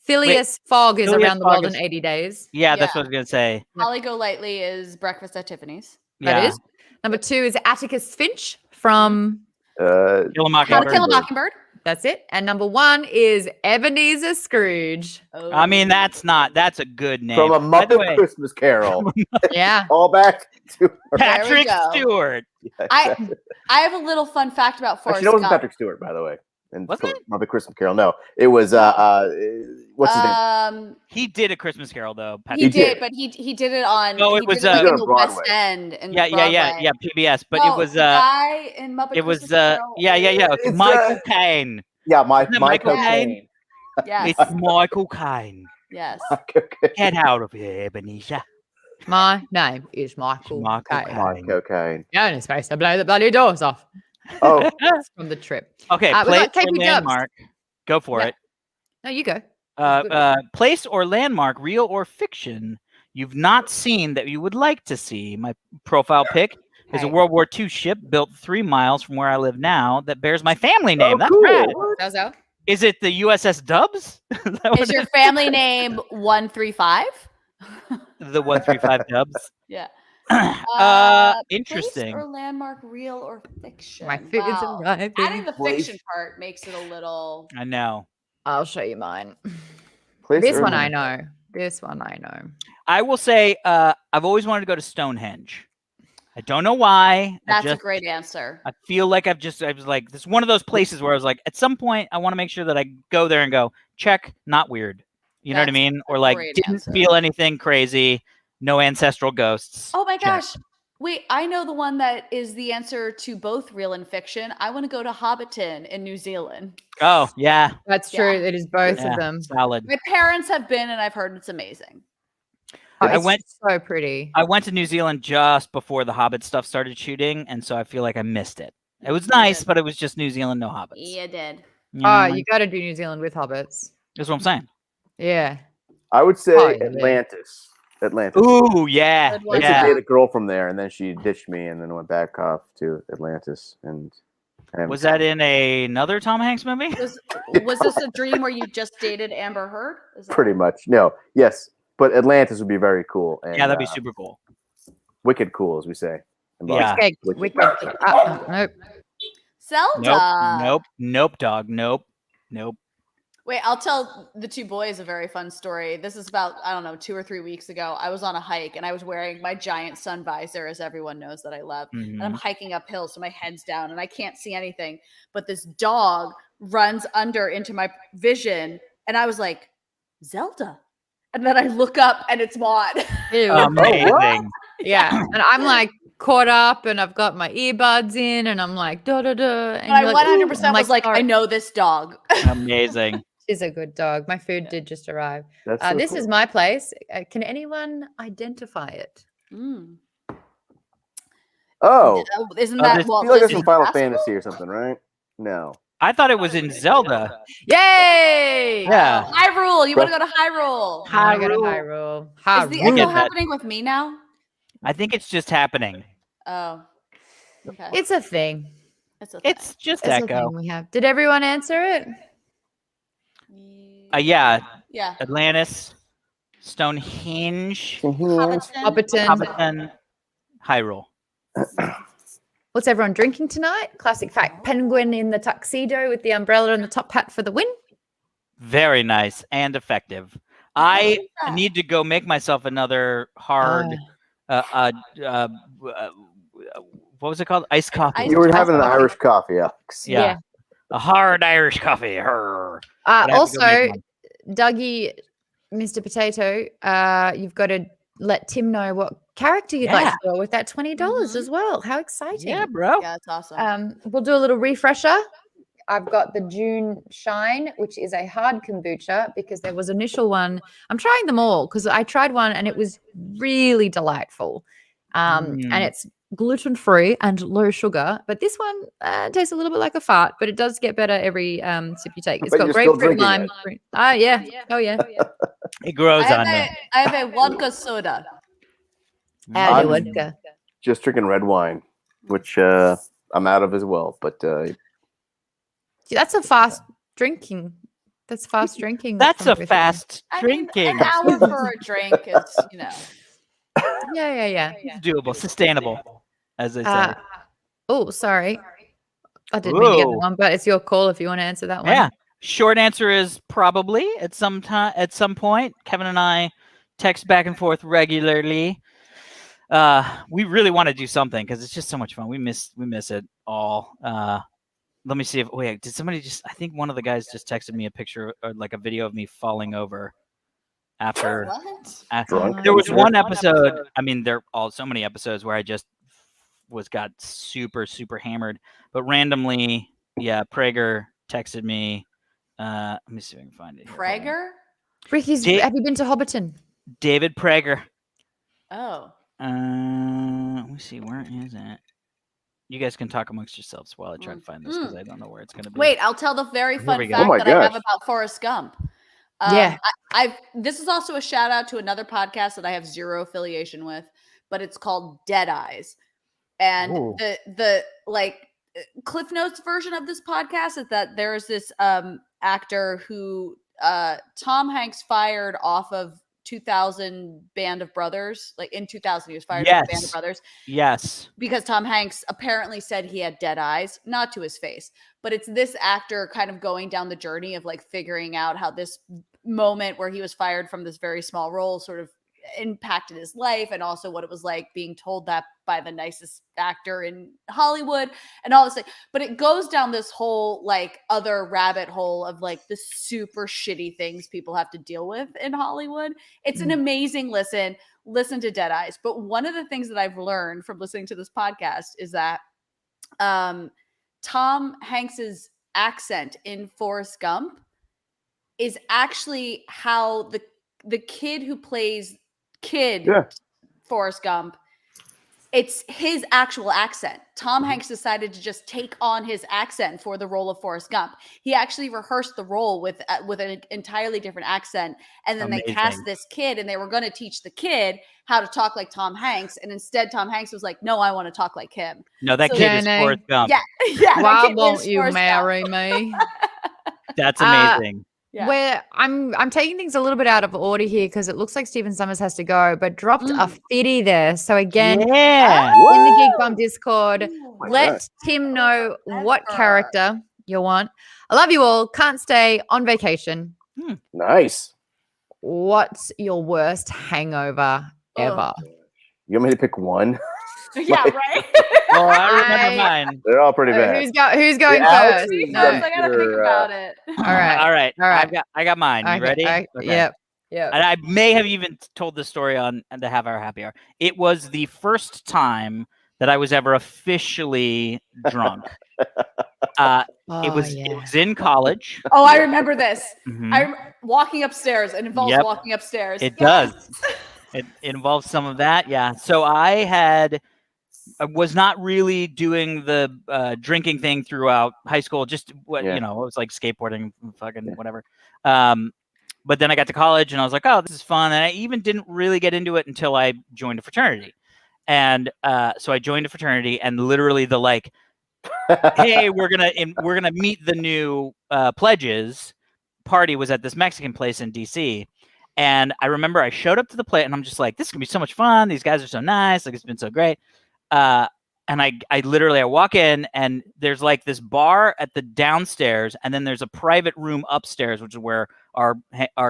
Speaker 1: Phileas Fogg is Around the World in 80 Days.
Speaker 3: Yeah, that's what I was gonna say.
Speaker 2: Holly Golightly is Breakfast at Tiffany's.
Speaker 1: That is. Number 2 is Atticus Finch from
Speaker 3: Kill a
Speaker 2: Mockingbird.
Speaker 1: That's it. And number 1 is Ebenezer Scrooge.
Speaker 2: Oh.
Speaker 3: I mean, that's a good name.
Speaker 4: From a Muppet Christmas Carol.
Speaker 1: Yeah.
Speaker 4: All back to
Speaker 3: Patrick Stewart.
Speaker 2: I have a little fun fact about Forrest Gump.
Speaker 4: It wasn't Patrick Stewart, by the way. And Muppet Christmas Carol. No, it was what's his name?
Speaker 3: He did A Christmas Carol though.
Speaker 2: He did, but he did it on.
Speaker 3: No, it was
Speaker 2: in the West End.
Speaker 3: Yeah, PBS. But it was
Speaker 2: guy in Muppet.
Speaker 3: It was
Speaker 2: Christmas Carol.
Speaker 3: Michael Caine.
Speaker 4: Yeah, Michael
Speaker 3: Caine.
Speaker 2: Yes,
Speaker 3: it's Michael Caine.
Speaker 2: Yes.
Speaker 3: Get out of here, Ebenezer.
Speaker 1: My name is Michael Caine.
Speaker 4: Michael Caine.
Speaker 1: Yeah, and it's supposed to blow the bloody doors off.
Speaker 4: Oh,
Speaker 1: from the trip.
Speaker 3: Okay, place or landmark. Go for it.
Speaker 1: No, you go.
Speaker 3: Place or landmark, real or fiction, you've not seen that you would like to see. My profile pic is a World War II ship built 3 miles from where I live now that bears my family name. That's rad. Is it the USS Dubs?
Speaker 2: Is your family name 135?
Speaker 3: The 135 Dubs.
Speaker 2: Yeah.
Speaker 3: Interesting.
Speaker 2: Place or landmark, real or fiction?
Speaker 1: My figure's arriving.
Speaker 2: Adding the fiction part makes it a little.
Speaker 3: I know.
Speaker 1: I'll show you mine.
Speaker 4: Place
Speaker 1: this one I know.
Speaker 3: I will say I've always wanted to go to Stonehenge. I don't know why.
Speaker 2: That's a great answer.
Speaker 3: I feel like I was like, this is one of those places where I was like, at some point, I want to make sure that I go there and go, check, not weird. You know what I mean? Or like, didn't feel anything crazy. No ancestral ghosts.
Speaker 2: Oh my gosh. Wait, I know the one that is the answer to both real and fiction. I want to go to Hobbiton in New Zealand.
Speaker 3: Oh, yeah.
Speaker 1: That's true.
Speaker 2: Yeah.
Speaker 1: It is both
Speaker 3: Yeah,
Speaker 1: of them.
Speaker 3: solid.
Speaker 2: My parents have been, and I've heard it's amazing.
Speaker 1: Oh,
Speaker 3: I
Speaker 1: it's
Speaker 3: went-
Speaker 1: so pretty.
Speaker 3: I went to New Zealand just before the Hobbit stuff started shooting, and so I feel like I missed it. It was nice, but it was just New Zealand, no Hobbits.
Speaker 2: You did.
Speaker 3: You
Speaker 1: Oh,
Speaker 3: know,
Speaker 1: you got to do New Zealand with hobbits.
Speaker 3: that's what I'm saying.
Speaker 1: Yeah.
Speaker 4: I would say
Speaker 1: Oh, yeah.
Speaker 4: Atlantis. Atlantis.
Speaker 3: Ooh, yeah.
Speaker 2: Good
Speaker 4: I
Speaker 2: one.
Speaker 4: used to
Speaker 3: Yeah.
Speaker 4: date a girl from there, and then she ditched me, and then went back off to Atlantis. And
Speaker 3: Was that in another Tom Hanks movie?
Speaker 2: Was this a dream where you just dated Amber Heard? Is that-
Speaker 4: pretty much? No, yes, but Atlantis would be very cool. And,
Speaker 3: Yeah, that'd be super cool.
Speaker 4: wicked cool, as we say. in
Speaker 3: Yeah.
Speaker 4: Boston.
Speaker 1: Wicked. Nope.
Speaker 2: Zelda.
Speaker 3: Nope, dog. Nope.
Speaker 2: Wait, I'll tell the two boys a very fun story. This is about, I don't know, 2 or 3 weeks ago. I was on a hike and I was wearing my giant sun visor, as everyone knows that I love. And I'm hiking uphill, so my head's down and I can't see anything. But this dog runs under into my vision. And I was like, Zelda. And then I look up and it's Maude.
Speaker 1: Ew.
Speaker 3: Amazing.
Speaker 1: Yeah. And I'm like caught up and I've got my earbuds in and I'm like, da da da.
Speaker 2: And I 100% was like, I know this dog.
Speaker 3: Amazing.
Speaker 1: She's a good dog. My food did just arrive.
Speaker 4: That's so
Speaker 1: This
Speaker 4: cool.
Speaker 1: is my place. Can anyone identify it?
Speaker 2: Mm.
Speaker 4: Oh,
Speaker 2: Isn't
Speaker 3: Oh,
Speaker 2: that
Speaker 3: this-
Speaker 4: I
Speaker 2: Walt
Speaker 4: feel like it's
Speaker 2: Disney
Speaker 4: from Final
Speaker 2: Castle?
Speaker 4: Fantasy or something, right? No.
Speaker 3: I thought it was in Zelda.
Speaker 1: Yay!
Speaker 3: Yeah.
Speaker 2: Hyrule. You want to go to Hyrule?
Speaker 1: I got a Hyrule.
Speaker 2: Is the
Speaker 3: I
Speaker 2: echo
Speaker 3: get that.
Speaker 2: happening with me now?
Speaker 3: I think it's just happening.
Speaker 2: Oh. Okay.
Speaker 1: It's a thing.
Speaker 2: It's a thing.
Speaker 3: It's just
Speaker 1: It's a
Speaker 3: Echo.
Speaker 1: thing we have. Did everyone answer it?
Speaker 3: Yeah.
Speaker 2: Yeah.
Speaker 3: Atlantis, Stonehenge,
Speaker 2: Hobbiton.
Speaker 1: Hobbiton.
Speaker 3: Hobbiton, Hyrule.
Speaker 1: What's everyone drinking tonight? Classic fact. Penguin in the tuxedo with the umbrella and the top hat for the win.
Speaker 3: Very nice and effective. I
Speaker 2: that?
Speaker 3: need to go make myself another hard. What was it called? Iced coffee.
Speaker 2: Iced
Speaker 4: You were
Speaker 2: Iced
Speaker 4: having an
Speaker 2: coffee.
Speaker 4: Irish coffee, Alex.
Speaker 3: Yeah. A hard Irish coffee. But I have to go
Speaker 1: Also,
Speaker 3: make one.
Speaker 1: Dougie, Mr. Potato, you've got to let Tim know what character you'd like
Speaker 3: Yeah.
Speaker 1: to go with that $20
Speaker 2: Mhm.
Speaker 1: as well. How exciting.
Speaker 3: Yeah, bro.
Speaker 2: Yeah, it's awesome.
Speaker 1: We'll do a little refresher. I've got the June Shine, which is a hard kombucha because there was an initial one. I'm trying them all because I tried one and it was really delightful. And it's gluten-free and low sugar. But this one tastes a little bit like a fart, but it does get better every sip you take. It's
Speaker 4: But
Speaker 1: got
Speaker 4: you're still
Speaker 1: grapefruit,
Speaker 4: drinking
Speaker 1: lime. Yeah. Oh, yeah.
Speaker 3: It grows on me.
Speaker 2: I have a vodka soda.
Speaker 1: Howdy,
Speaker 4: I'm-
Speaker 1: vodka.
Speaker 4: Just drinking red wine, which I'm out of as well. But
Speaker 1: See, that's a fast drinking. That's fast drinking.
Speaker 3: That's
Speaker 1: from
Speaker 3: a
Speaker 1: everything.
Speaker 3: fast
Speaker 2: I mean,
Speaker 3: drinking.
Speaker 2: an hour for a drink is,
Speaker 1: Yeah.
Speaker 3: It's doable, sustainable, as they say.
Speaker 1: Oh, sorry. I didn't mean to get that
Speaker 3: Whoa.
Speaker 1: one, but it's your call if you want to answer that one.
Speaker 3: Yeah. Short answer is probably at some time, at some point. Kevin and I text back and forth regularly. We really want to do something because it's just so much fun. We miss it all. Let me see if did somebody just? I think one of the guys just texted me a picture or like a video of me falling over after.
Speaker 2: What?
Speaker 4: drunk.
Speaker 3: There was
Speaker 4: Sure.
Speaker 3: one episode. I mean, there are all so many episodes where I just got super hammered. But randomly, yeah, Prager texted me. Let me see if I can find it. here.
Speaker 2: Prager?
Speaker 1: Ricky's, have you been to Hobbiton?
Speaker 3: David Prager.
Speaker 2: Oh.
Speaker 3: Let me see. Where is it? You guys can talk amongst yourselves while I try to find this because I don't know where it's going to be.
Speaker 2: Wait, I'll tell the very fun
Speaker 3: we go.
Speaker 2: fact
Speaker 4: Oh my
Speaker 2: that I have
Speaker 4: gosh.
Speaker 2: about Forrest Gump.
Speaker 1: Yeah.
Speaker 2: This is also a shout out to another podcast that I have zero affiliation with, but it's called Dead Eyes. And
Speaker 3: Ooh.
Speaker 2: the Cliff Notes version of this podcast is that there's this actor who Tom Hanks fired off of 2000 Band of Brothers. Like in 2000, he was fired from Band of
Speaker 3: Yes.
Speaker 2: Brothers
Speaker 3: Yes.
Speaker 2: because Tom Hanks apparently said he had dead eyes, not to his face, but it's this actor kind of going down the journey of like figuring out how this moment where he was fired from this very small role sort of impacted his life and also what it was like being told that by the nicest actor in Hollywood and all this thing. But it goes down this whole like other rabbit hole of like the super shitty things people have to deal with in Hollywood. It's an amazing listen. listen to Dead Eyes. But one of the things that I've learned from listening to this podcast is that Tom Hanks's accent in Forrest Gump is actually how the kid who plays Forrest Gump, it's his actual accent. Tom Hanks decided to just take on his accent for the role of Forrest Gump. He actually rehearsed the role with an entirely different accent, and then they cast this kid, and they were going to teach the kid how to talk like Tom Hanks, and instead Tom Hanks was like, "No, I want to talk like him."
Speaker 3: No, that kid is Forrest Gump.
Speaker 2: Yeah.
Speaker 1: Why won't you marry me?
Speaker 3: That's amazing.
Speaker 2: Yeah.
Speaker 1: Where I'm taking things a little bit out of order here because it looks like Stephen Summers has to go, but dropped a fitty there. So again, in the Geek Bum Discord, let Tim know what character you want. I love you all. Can't stay on vacation.
Speaker 4: Nice.
Speaker 1: What's your worst hangover ever?
Speaker 4: You want me to pick one?
Speaker 2: Yeah, right.
Speaker 3: Oh, I remember mine.
Speaker 4: They're all pretty bad.
Speaker 1: Who's going first?
Speaker 2: No, I gotta think about it.
Speaker 1: All right.
Speaker 3: I got mine. You ready?
Speaker 1: Okay. Yep.
Speaker 3: And I may have even told this story on the Have Our Happy Hour. It was the first time that I was ever officially drunk. It was in college.
Speaker 2: Oh, I remember this.
Speaker 3: Mm-hmm.
Speaker 2: I'm walking upstairs. It involves walking upstairs.
Speaker 3: It does. It involves some of that. Yeah. So I was not really doing the drinking thing throughout high school. Just it was like skateboarding, fucking whatever. But then I got to college and I was like, oh, this is fun. And I even didn't really get into it until I joined a fraternity. And so I joined a fraternity, and literally the like, hey, we're gonna meet the new pledges party was at this Mexican place in DC. And I remember I showed up to the plate and I'm just like, this is gonna be so much fun. These guys are so nice. Like, it's been so great. And I walk in, and there's like this bar at the downstairs, and then there's a private room upstairs, which is where our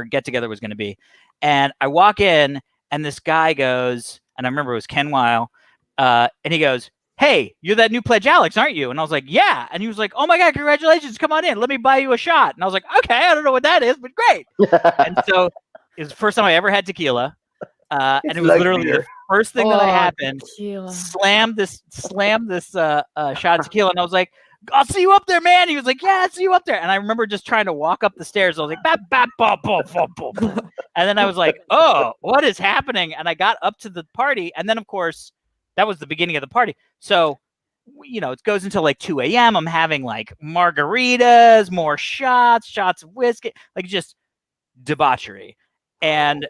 Speaker 3: get together was going to be. And I walk in, and this guy goes, and I remember it was Ken Weil, and he goes, hey, you're that new pledge Alex, aren't you? And I was like, yeah. And he was like, oh my God, congratulations. Come on in. Let me buy you a shot. And I was like, okay, I don't know what that is, but great. And so it was the first time I ever had tequila. And it was like literally the first thing that happened. Slammed this shot of tequila, and I was like, "I'll see you up there, man." He was like, "Yeah, I'll see you up there." And I remember just trying to walk up the stairs. I was like, "Bap, bap, bop, bop, bop, bop." And then I was like, "Oh, what is happening?" And I got up to the party, and then of course that was the beginning of the party. So it goes until like 2 a.m. I'm having like margaritas, more shots of whiskey, like just debauchery, and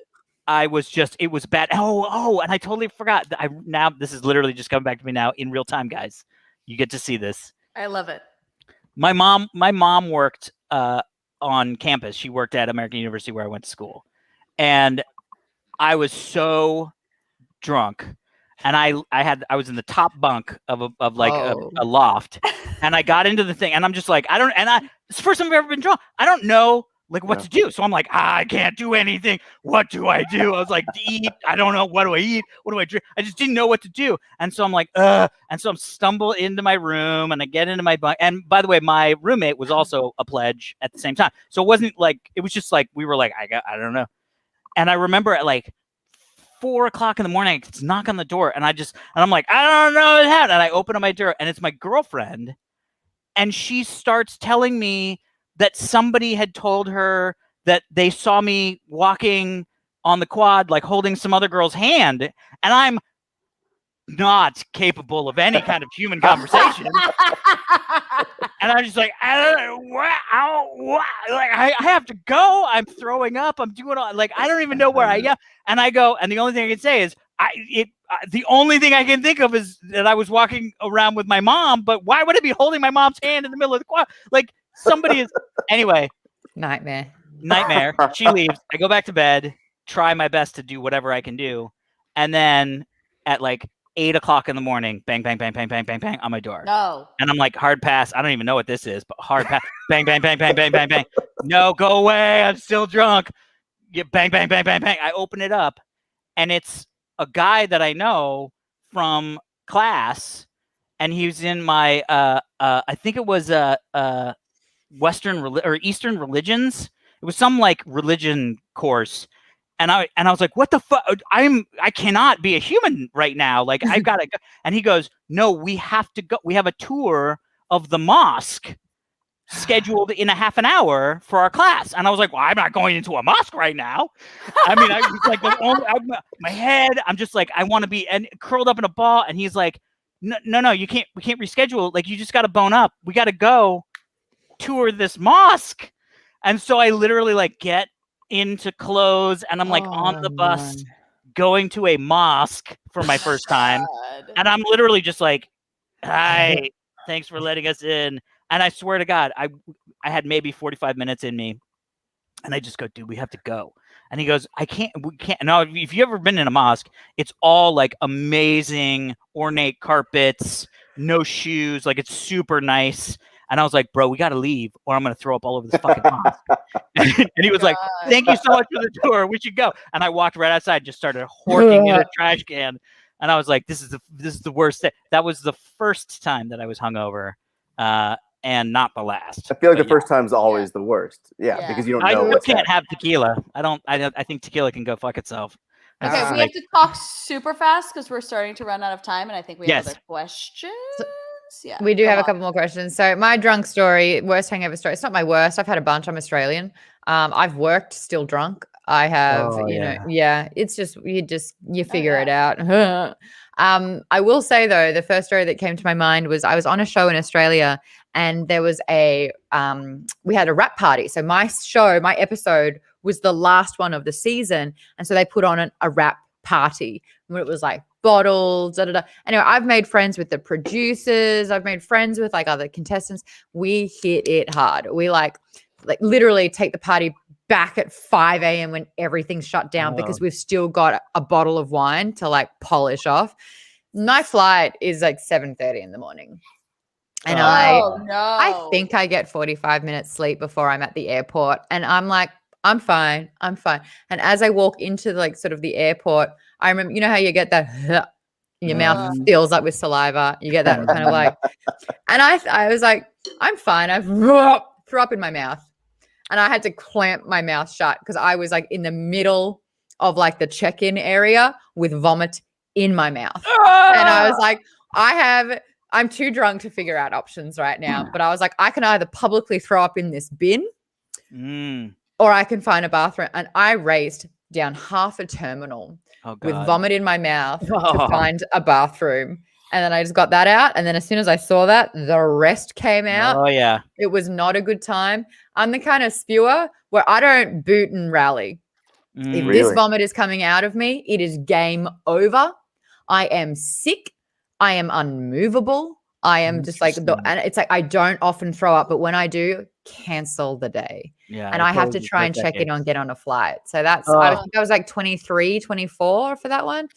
Speaker 3: it was bad. Oh, and I totally forgot. This is literally just coming back to me now in real time, guys. You get to see this.
Speaker 2: I love it.
Speaker 3: My mom worked on campus. She worked at American University where I went to school. And I was so drunk. And I was in the top bunk of a loft. And I got into the thing, and I'm just like, it's the first time I've ever been drunk. I don't know what to do. So I'm like, I can't do anything. What do I do? I was like, eat. I don't know. What do I eat? What do I drink? I just didn't know what to do. And so I'm like, and so I'm stumble into my room, and I get into my bunk. And by the way, my roommate was also a pledge at the same time. So it wasn't like, it was just like, we were like, I don't know. And I remember at like 4 o'clock in the morning, it's knock on the door, and I'm like, I don't know what happened. And I open up my door, and it's my girlfriend, and she starts telling me that somebody had told her that they saw me walking on the quad, like holding some other girl's hand, and I'm not capable of any kind of human conversation. And I'm just like, I don't know, like I have to go. I'm throwing up. I'm doing all, like, I don't even know where I am. And I go, and the only thing I can say is, the only thing I can think of is that I was walking around with my mom, but why would I be holding my mom's hand in the middle of the quad? Like, somebody is, anyway.
Speaker 1: Nightmare.
Speaker 3: She leaves. I go back to bed, try my best to do whatever I can do. And then at like 8 o'clock in the morning, bang, bang, bang, bang, bang, bang, bang on my door.
Speaker 2: No.
Speaker 3: And I'm like, hard pass. I don't even know what this is, but hard pass. Bang, bang, bang, bang, bang, bang, bang. No, go away. I'm still drunk. Bang, bang, bang, bang, bang. I open it up, and it's a guy that I know from class, and he was in my I think it was Western or Eastern religions. It was some like religion course, And I was like, what the fuck? I cannot be a human right now. Like, I've got to go. And he goes, no, we have to go. We have a tour of the mosque scheduled in a half an hour for our class. And I was like, well, I'm not going into a mosque right now. I mean, I was like, my head, I'm just like, I want to be curled up in a ball. And he's like, no, we can't reschedule. Like, you just got to bone up. We got to go tour this mosque. And so I literally like get into clothes and I'm like on the bus going to a mosque for my first time. And I'm literally just like, hi, thanks for letting us in. And I swear to God, I had maybe 45 minutes in me. And I just go, dude, we have to go. And he goes, we can't. No, if you've ever been in a mosque, it's all like amazing, ornate carpets, no shoes. Like, it's super nice. And I was like, bro, we got to leave or I'm going to throw up all over this fucking mosque. And he was like, thank you so much for the tour. We should go. And I walked right outside and just started horking in a trash can. And I was like, this is the worst thing. That was the first time that I was hungover. And not the last.
Speaker 4: I feel like the first time's always the worst. Yeah, because you don't know.
Speaker 3: I can't have tequila. I think tequila can go fuck itself.
Speaker 2: Okay, we have to talk super fast because we're starting to run out of time, and I think we have other questions. Yeah,
Speaker 1: we do have a couple more questions. So my drunk story, worst hangover story. It's not my worst. I've had a bunch. I'm Australian. I've worked still drunk. I have, it's just you figure it out. I will say though, the first story that came to my mind was I was on a show in Australia and there was we had a wrap party. So my episode was the last one of the season. And so they put on a wrap party where it was like bottles, Anyway, I've made friends with the producers. I've made friends with like other contestants. We hit it hard. We like literally take the party back at 5 a.m. when everything's shut down because we've still got a bottle of wine to like polish off. My flight is like 7:30 in the morning. And I think I get 45 minutes sleep before I'm at the airport. And I'm like, I'm fine. And as I walk into like sort of the airport, I remember, you know how you get that your mouth fills up with saliva. You get that kind of like, and I was like, I'm fine. I threw up in my mouth. And I had to clamp my mouth shut because I was like in the middle of like the check-in area with vomit in my mouth. And I was like, I'm too drunk to figure out options right now. But I was like, I can either publicly throw up in this bin or I can find a bathroom. And I raced down half a terminal with vomit in my mouth to find a bathroom. And then I just got that out. And then as soon as I saw that, the rest came out.
Speaker 3: Oh, yeah.
Speaker 1: It was not a good time. I'm the kind of spewer where I don't boot and rally. If this vomit is coming out of me, it is game over. I am sick. I am unmovable. I am just like, and it's like I don't often throw up, but when I do, cancel the day. Yeah. And I have to try and check in on get on a flight. So that's, I think I was like 23, 24 for that one.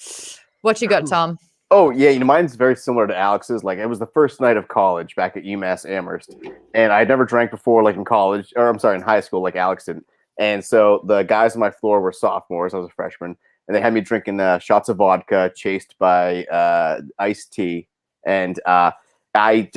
Speaker 1: What you got, Tom?
Speaker 4: Oh, yeah, mine's very similar to Alex's. Like, it was the first night of college back at UMass Amherst, and I'd never drank before, like in college, or I'm sorry, in high school, like Alex did. And so the guys on my floor were sophomores. I was a freshman, and they had me drinking shots of vodka chased by iced tea. And I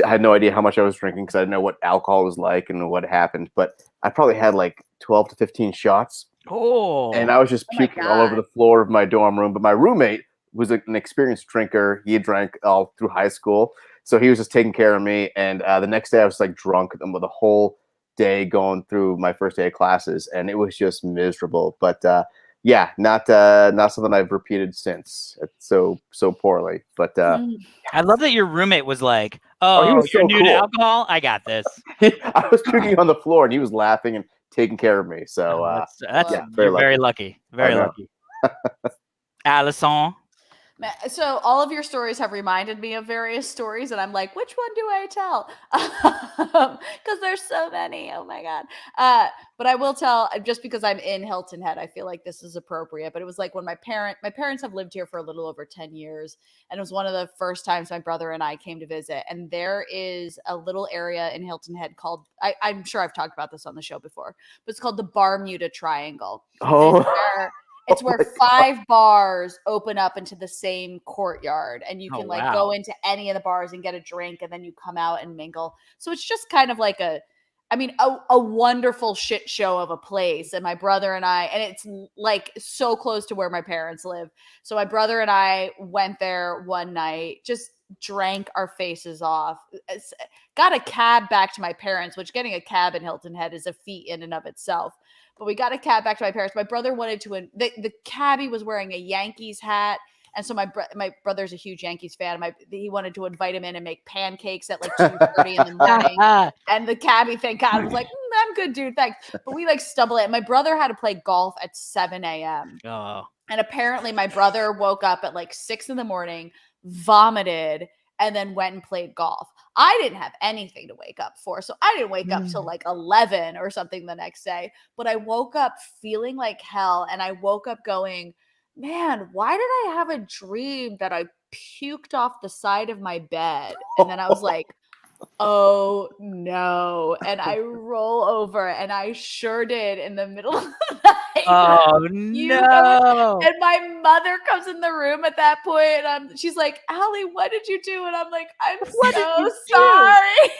Speaker 4: had no idea how much I was drinking because I didn't know what alcohol was like and what happened. But I probably had like 12 to 15 shots.
Speaker 3: Oh,
Speaker 4: and I was just puking all over the floor of my dorm room. But my roommate was an experienced drinker. He had drank all through high school. So he was just taking care of me. And the next day I was like drunk the whole day going through my first day of classes. And it was just miserable. But yeah, not something I've repeated since so poorly. But
Speaker 3: I love that your roommate was like, oh, you're so new to alcohol? I got this.
Speaker 4: I was puking on the floor and he was laughing and taking care of me. So
Speaker 3: that's very lucky. Very lucky. Alison.
Speaker 2: So all of your stories have reminded me of various stories, and I'm like, which one do I tell? Because there's so many. Oh my god! But I will tell, just because I'm in Hilton Head, I feel like this is appropriate. But it was like when my parents have lived here for a little over 10 years, and it was one of the first times my brother and I came to visit. And there is a little area in Hilton Head called, I'm sure I've talked about this on the show before, but it's called the Bermuda Triangle.
Speaker 4: Oh.
Speaker 2: It's where 5 bars open up into the same courtyard, and you can go into any of the bars and get a drink, and then you come out and mingle. So it's just kind of like a I mean, a wonderful shit show of a place. And my brother and I, and it's like so close to where my parents live. So my brother and I went there one night, just drank our faces off, got a cab back to my parents, which getting a cab in Hilton Head is a feat in and of itself. But we got a cab back to my parents. My brother wanted to, the cabbie was wearing a Yankees hat. And so my brother's a huge Yankees fan. He wanted to invite him in and make pancakes at like 2:30 in the morning. And the cabbie, thank God, was like, I'm good, dude, thanks. But we like stumbled in. My brother had to play golf at 7 a.m.
Speaker 3: Oh.
Speaker 2: And apparently my brother woke up at like 6 in the morning, vomited, and then went and played golf. I didn't have anything to wake up for. So I didn't wake up till like 11 or something the next day. But I woke up feeling like hell. And I woke up going, man, why did I have a dream that I puked off the side of my bed? And then I was like, oh no. And I roll over, and I sure did in the middle of the night.
Speaker 3: Oh no.
Speaker 2: And my mother comes in the room at that point, and she's like, Allie, what did you do? And I'm like, I'm so sorry.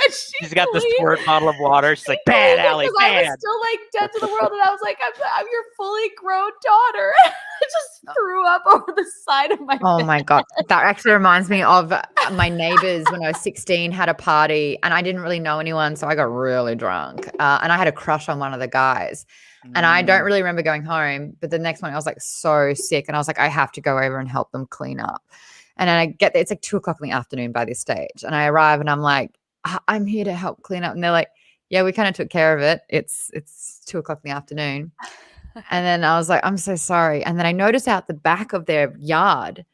Speaker 3: She's got the squirt bottle of water. She's like, bad, Allie, bad.
Speaker 2: I was still like dead to the world, and I was like, I'm your fully grown daughter. I just threw up over the side of my bed.
Speaker 1: My God. That actually reminds me of my neighbors when I was 16 had a party, and I didn't really know anyone, so I got really drunk. And I had a crush on one of the guys. And I don't really remember going home, but the next morning I was like so sick, and I was like, I have to go over and help them clean up. And then I get there, it's like 2:00 in the afternoon by this stage, and I arrive and I'm like, I'm here to help clean up. And they're like, yeah, we kind of took care of it. It's 2:00 in the afternoon. And then I was like, I'm so sorry. And then I noticed out the back of their yard,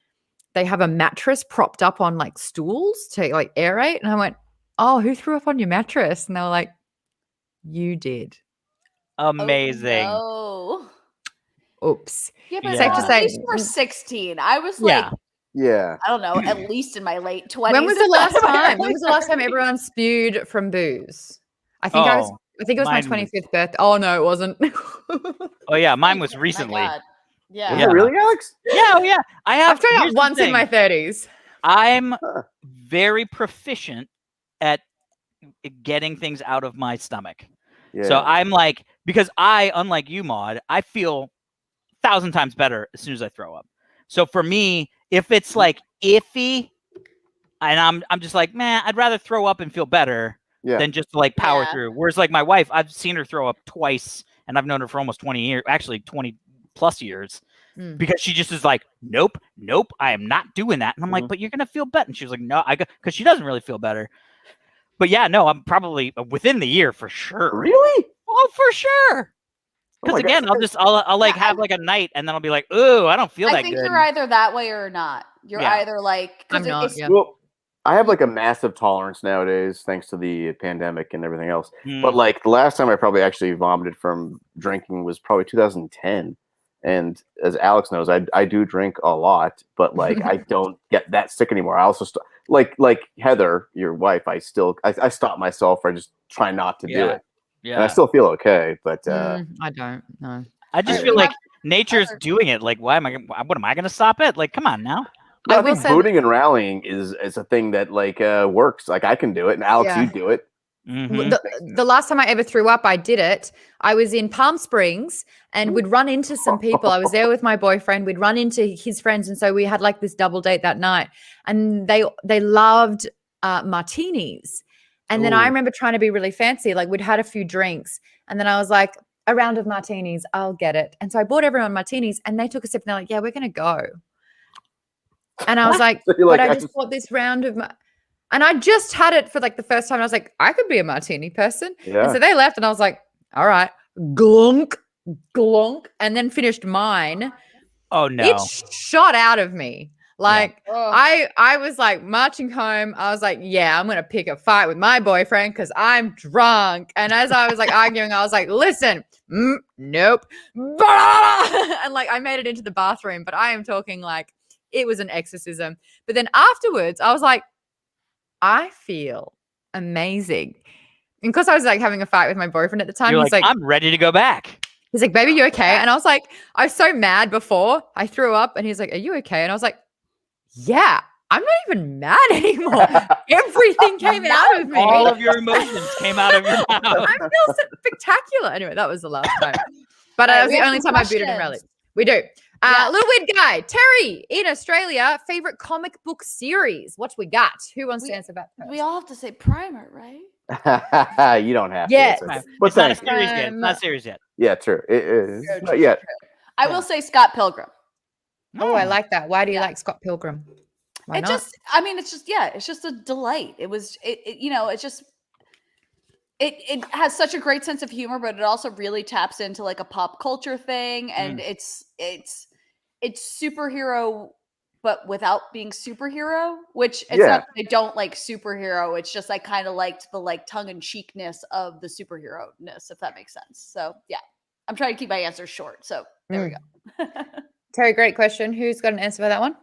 Speaker 1: they have a mattress propped up on like stools to like aerate. And I went, oh, who threw up on your mattress? And they were like, you did.
Speaker 3: Amazing.
Speaker 2: Oh, no.
Speaker 1: Oops.
Speaker 2: Yeah, but
Speaker 1: safe to say,
Speaker 2: at least we're 16. I was like,
Speaker 4: yeah,
Speaker 2: I don't know, at least in my late 20s.
Speaker 1: When was the last time? When was the last time everyone spewed from booze? I think it was my 25th birthday. Oh no, it wasn't.
Speaker 3: Oh yeah, mine was recently.
Speaker 2: Yeah.
Speaker 4: Was it really, Alex?
Speaker 3: Yeah, oh yeah.
Speaker 1: I've tried out once in my 30s.
Speaker 3: I'm very proficient at getting things out of my stomach. Yeah. So I'm like, because unlike you, Maude, I feel 1,000 times better as soon as I throw up. So for me, if it's like iffy, and I'm just like, man, I'd rather throw up and feel better than just like power through. Whereas like my wife, I've seen her throw up twice, and I've known her for almost 20 years, actually 20 plus years, because she just is like, nope, I am not doing that. And I'm like, but you're gonna feel better. And she was like, no, because she doesn't really feel better. But yeah, no, I'm probably within the year for sure.
Speaker 4: Really?
Speaker 3: Oh, for sure. Because again, I'll like have like a night, and then I'll be like, ooh, I don't feel that good. I think
Speaker 2: you're either that way or not. You're either like,
Speaker 1: I'm not.
Speaker 4: Well, I have like a massive tolerance nowadays, thanks to the pandemic and everything else. But like the last time I probably actually vomited from drinking was probably 2010. And as Alex knows, I do drink a lot, but like I don't get that sick anymore. I also like Heather, your wife. I stop myself. I just try not to do it. Yeah, and I still feel okay, but
Speaker 1: I don't know.
Speaker 3: I just feel like nature's doing it. Like, what am I going to stop it? Like, come on now.
Speaker 4: I think booting and rallying is a thing that like works. Like I can do it, and Alex, you do it.
Speaker 1: Mm-hmm. The last time I ever threw up, I did it. I was in Palm Springs, and we'd run into some people. I was there with my boyfriend. We'd run into his friends, and so we had like this double date that night. And they loved martinis. And then I remember trying to be really fancy. Like we'd had a few drinks, and then I was like, a round of martinis, I'll get it. And so I bought everyone martinis, and they took a sip, and they're like, yeah, we're going to go. And I was like, but I just bought this round of and I just had it for like the first time. And I was like, I could be a martini person. Yeah. And so they left, and I was like, all right, glunk, glunk, and then finished mine.
Speaker 3: Oh no.
Speaker 1: It shot out of me. Like I was like marching home. I was like, yeah, I'm going to pick a fight with my boyfriend because I'm drunk. And as I was like arguing, I was like, listen, nope. And like I made it into the bathroom, but I am talking like it was an exorcism. But then afterwards, I was like, I feel amazing. And because I was like having a fight with my boyfriend at the time, he's like,
Speaker 3: I'm ready to go back.
Speaker 1: He's like, baby, you okay? And I was like, I was so mad before I threw up. And he's like, are you okay? And I was like, yeah, I'm not even mad anymore. Everything came out of me.
Speaker 3: All of your emotions came out of your mouth.
Speaker 1: I feel spectacular. Anyway, that was the last time. But that was the only time I booted in rally. We do. Little weird guy, Terry in Australia, favorite comic book series. What we got? Who wants to answer that first?
Speaker 2: We all have to say primer, right?
Speaker 4: You don't have to.
Speaker 1: Yes.
Speaker 3: It's not a series yet. It's not serious yet.
Speaker 4: Yeah, true. It is. Not yet.
Speaker 2: I will say Scott Pilgrim.
Speaker 1: Oh, I like that. Why do you like Scott Pilgrim? Why not?
Speaker 2: It's just a delight. It has such a great sense of humor, but it also really taps into like a pop culture thing, and it's superhero, but without being superhero. Which it's not that I don't like superhero. It's just I kind of liked the like tongue in cheekness of the superhero-ness, if that makes sense. So yeah, I'm trying to keep my answers short. So there we go.
Speaker 1: Terry, great question. Who's got an answer for that one?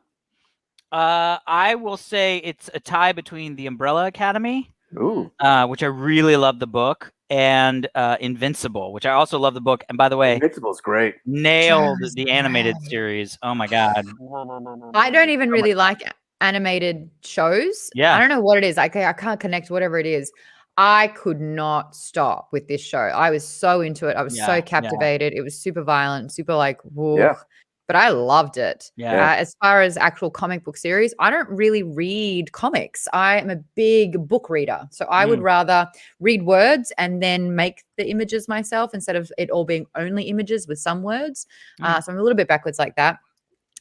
Speaker 3: I will say it's a tie between The Umbrella Academy,
Speaker 4: Ooh.
Speaker 3: Which I really love the book, and Invincible, which I also love the book. And by the way,
Speaker 4: Invincible's great.
Speaker 3: Nailed the animated series. Oh my god!
Speaker 1: I don't even really like animated shows.
Speaker 3: Yeah,
Speaker 1: I don't know what it is. I can't connect whatever it is. I could not stop with this show. I was so into it. I was so captivated. It was super violent, super like whoa. Yeah. But I loved it.
Speaker 3: Yeah.
Speaker 1: As far as actual comic book series, I don't really read comics. I am a big book reader. So I would rather read words and then make the images myself instead of it all being only images with some words. So I'm a little bit backwards like that.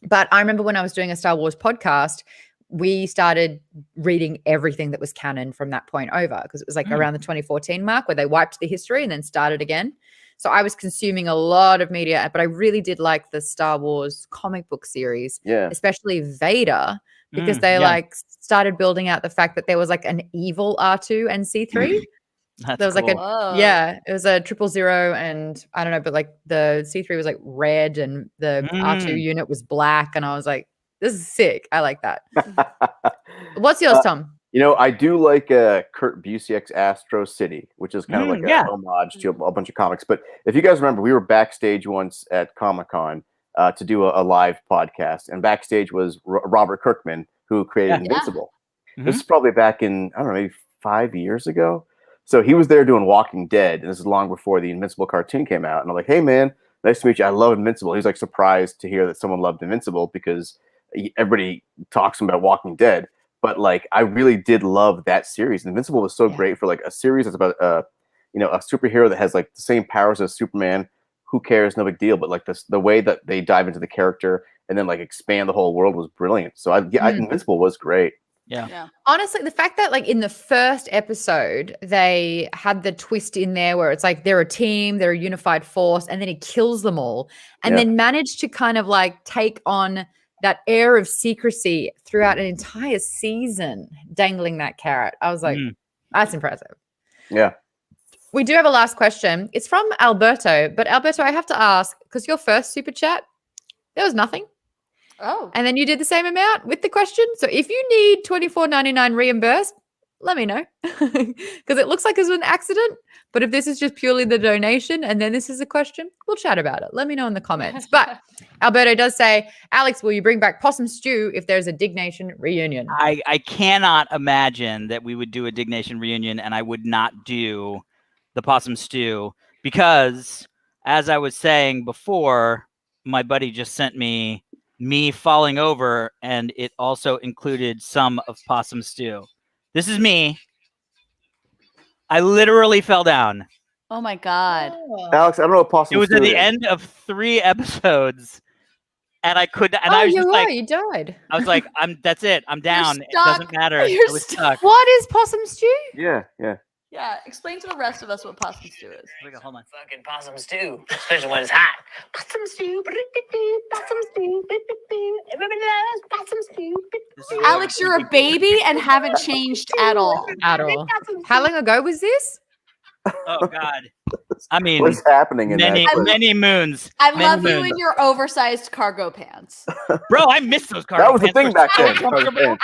Speaker 1: But I remember when I was doing a Star Wars podcast, we started reading everything that was canon from that point over, because it was like around the 2014 mark where they wiped the history and then started again. So I was consuming a lot of media, but I really did like the Star Wars comic book series, especially Vader, because they like started building out the fact that there was like an evil R2 and C3. There was like it was a 000 and I don't know, but like the C3 was like red and the R2 unit was black. And I was like, this is sick. I like that. What's yours, Tom?
Speaker 4: You know, I do like Kurt Busiek's Astro City, which is kind of like a homage to a bunch of comics. But if you guys remember, we were backstage once at Comic-Con to do a live podcast. And backstage was Robert Kirkman, who created Invincible. This is probably back in, I don't know, maybe 5 years ago. So he was there doing Walking Dead. And this is long before the Invincible cartoon came out. And I'm like, hey, man, nice to meet you. I love Invincible. He was like surprised to hear that someone loved Invincible because everybody talks about Walking Dead. But like, I really did love that series. Invincible was so great for like a series that's about, a superhero that has like the same powers as Superman. Who cares? No big deal. But like the way that they dive into the character and then like expand the whole world was brilliant. So Invincible was great.
Speaker 1: Yeah. Honestly, the fact that like in the first episode, they had the twist in there where it's like they're a team, they're a unified force, and then he kills them all and then managed to kind of like take on that air of secrecy throughout an entire season, dangling that carrot. I was like, that's impressive.
Speaker 4: Yeah.
Speaker 1: We do have a last question. It's from Alberto, but Alberto, I have to ask, because your first super chat, there was nothing.
Speaker 2: Oh.
Speaker 1: And then you did the same amount with the question. So if you need $24.99 reimbursed, let me know. Because it looks like it was an accident. But if this is just purely the donation and then this is a question, we'll chat about it. Let me know in the comments. But Alberto does say, Alex, will you bring back possum stew if there's a Dignation reunion?
Speaker 3: I cannot imagine that we would do a Dignation reunion and I would not do the possum stew because, as I was saying before, my buddy just sent me falling over and it also included some of possum stew. This is me. I literally fell down.
Speaker 2: Oh my God.
Speaker 4: Alex, I don't know what possum stew is.
Speaker 3: It was at the end of 3 episodes. And I couldn't. And I was just like,
Speaker 1: you died.
Speaker 3: I was like, that's it. I'm down. It doesn't matter. I was stuck.
Speaker 1: What is possum stew?
Speaker 4: Yeah.
Speaker 2: Yeah, explain to the rest of us what possum stew is.
Speaker 3: Hold on.
Speaker 5: Fucking possum stew, especially when it's hot. Possum stew, possum stew, everybody loves possum stew.
Speaker 2: Alex, you're a baby and haven't changed at all.
Speaker 1: How long ago was this?
Speaker 3: Oh God. I mean,
Speaker 4: what's happening in
Speaker 3: many moons.
Speaker 2: I love you in your oversized cargo pants.
Speaker 3: Bro, I miss those cargo
Speaker 4: pants. That was the thing back then.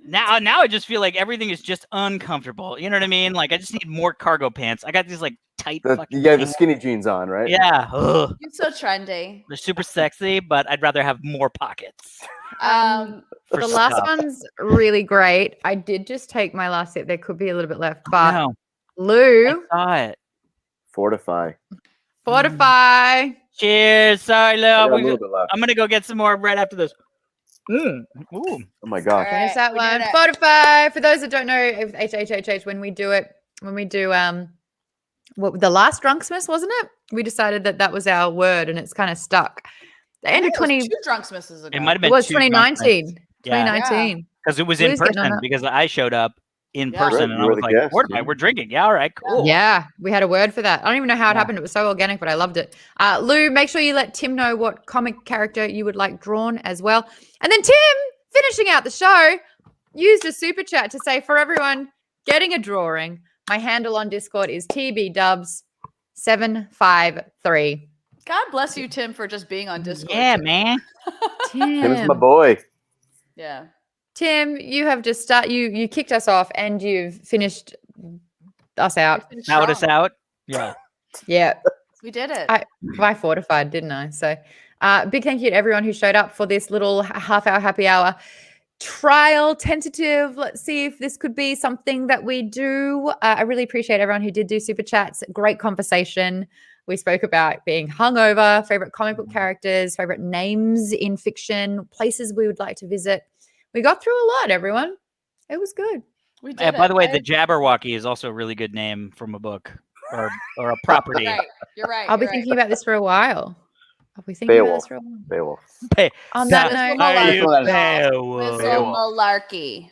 Speaker 3: Now I just feel like everything is just uncomfortable. You know what I mean? Like I just need more cargo pants. I got these like tight fucking
Speaker 4: the
Speaker 3: pants.
Speaker 4: skinny jeans on, right?
Speaker 3: Yeah. Ugh.
Speaker 2: You're so trendy.
Speaker 3: They're super sexy, but I'd rather have more pockets. For
Speaker 1: The last
Speaker 3: stuff.
Speaker 1: one's really great. I did just take my last sip. There could be a little bit left, but
Speaker 3: No,
Speaker 1: Lou,
Speaker 3: I saw it.
Speaker 4: Fortify.
Speaker 1: Fortify.
Speaker 3: Cheers. Sorry,
Speaker 4: I got a
Speaker 3: Lou.
Speaker 4: little bit left.
Speaker 3: I'm gonna go get some more right after this. Ooh.
Speaker 4: Oh my gosh.
Speaker 2: All
Speaker 1: Finish that
Speaker 2: we did
Speaker 1: one.
Speaker 2: it.
Speaker 1: Fortify. For those that don't know, HHHH, when we do what the last Drunksmas, wasn't it? We decided that was our word, and it's kind of stuck. The end of
Speaker 2: 2 Drunksmasses ago.
Speaker 3: It might have
Speaker 1: It
Speaker 3: been
Speaker 1: was
Speaker 3: 2019
Speaker 1: 2019.
Speaker 3: because it was in
Speaker 1: Lou's getting on
Speaker 3: person
Speaker 1: that.
Speaker 3: because I showed up in
Speaker 2: Yeah.
Speaker 3: person
Speaker 4: Right,
Speaker 3: and
Speaker 4: you
Speaker 3: I
Speaker 4: were
Speaker 3: was
Speaker 4: the
Speaker 3: like,
Speaker 4: guest,
Speaker 3: Fortify,
Speaker 4: yeah.
Speaker 3: we're drinking. Yeah, all right, cool.
Speaker 1: Yeah, we had a word for that. I don't even know how it
Speaker 3: Yeah.
Speaker 1: happened. It was so organic, but I loved it. Lou, make sure you let Tim know what comic character you would like drawn as well. And then Tim, finishing out the show, used a super chat to say, for everyone getting a drawing, my handle on Discord is TBDubs753.
Speaker 2: God bless you, Tim, for just being on Discord.
Speaker 3: Yeah,
Speaker 2: too.
Speaker 3: man.
Speaker 4: Tim's my
Speaker 1: Tim,
Speaker 4: boy.
Speaker 2: Yeah.
Speaker 1: Tim, you have just you kicked us off and you've finished us out.
Speaker 2: We finished
Speaker 3: Now us
Speaker 2: strong.
Speaker 3: out. Yeah.
Speaker 1: Yeah.
Speaker 2: We did it.
Speaker 1: I fortified, didn't I? So big thank you to everyone who showed up for this little half-hour happy hour trial tentative. Let's see if this could be something that we do. I really appreciate everyone who did do super chats. Great conversation. We spoke about being hungover, favorite comic book characters, favorite names in fiction, places we would like to visit. We got through a lot, everyone. It was good.
Speaker 2: We did
Speaker 3: By
Speaker 2: it.
Speaker 3: the way, the Jabberwocky is also a really good name from a book or a property.
Speaker 2: You're right. You're right.
Speaker 1: I'll be
Speaker 2: you're
Speaker 1: thinking about this for a while. I'll be thinking about this for a while.
Speaker 4: Beowulf.
Speaker 1: On
Speaker 3: Now,
Speaker 1: that note,
Speaker 3: are you
Speaker 2: Malarkey.
Speaker 3: Beowulf?
Speaker 2: Whistle malarkey.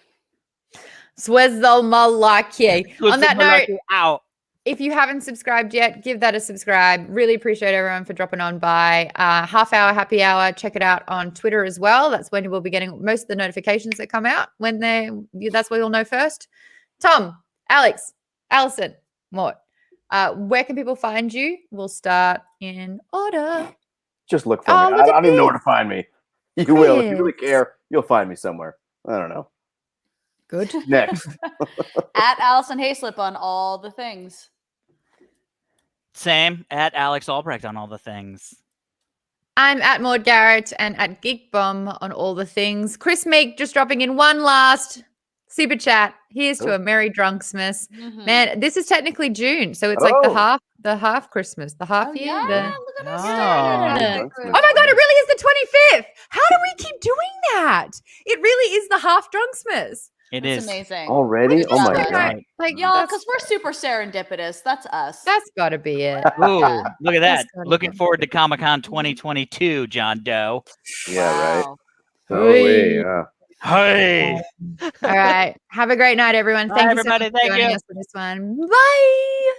Speaker 1: Swizzle malarkey. On that note,
Speaker 3: out.
Speaker 1: if you haven't subscribed yet, give that a subscribe. Really appreciate everyone for dropping on by. Half hour happy hour. Check it out on Twitter as well. That's when we'll be getting most of the notifications that come out. That's what you'll know first. Tom, Alex, Alison, Maude, where can people find you? We'll start in order.
Speaker 4: Just look for
Speaker 1: Oh,
Speaker 4: me.
Speaker 1: look
Speaker 4: I
Speaker 1: at
Speaker 4: don't even know where
Speaker 1: this.
Speaker 4: to find me. You will. If you really
Speaker 1: Chris.
Speaker 4: care, you'll find me somewhere. I don't know.
Speaker 1: Good.
Speaker 4: Next.
Speaker 2: At Alison Haislip on all the things.
Speaker 3: Same at Alex Albrecht on all the things.
Speaker 1: I'm at Maude Garrett and at Geek Bomb on all the things. Chris Meek just dropping in one last super chat. Here's to a Merry Drunksmas.
Speaker 2: Mhm.
Speaker 1: Man, this is technically June, so it's like the half Christmas, the half
Speaker 2: Oh,
Speaker 1: year.
Speaker 2: yeah.
Speaker 1: the-
Speaker 2: Look at us.
Speaker 3: Oh.
Speaker 2: Yeah.
Speaker 1: Oh my God, it really is the 25th. How do we keep doing that? It really is the half Drunksmas.
Speaker 3: It
Speaker 2: That's
Speaker 3: is.
Speaker 2: amazing.
Speaker 4: Already? Oh my
Speaker 2: Yeah.
Speaker 4: god.
Speaker 1: Like,
Speaker 2: Y'all,
Speaker 1: that's-
Speaker 2: because we're super serendipitous. That's us.
Speaker 1: that's got to be it.
Speaker 3: Ooh, look at that.
Speaker 1: That's gotta
Speaker 3: Looking
Speaker 1: be.
Speaker 3: forward to Comic-Con 2022, John Doe.
Speaker 4: Yeah, right.
Speaker 2: Wow.
Speaker 4: Oh, wait, yeah.
Speaker 3: Hey.
Speaker 1: All right. Have a great night, everyone.
Speaker 3: Bye,
Speaker 1: Thank you so
Speaker 3: everybody.
Speaker 1: much for
Speaker 3: Thank
Speaker 1: joining
Speaker 3: you.
Speaker 1: us for this one. Bye.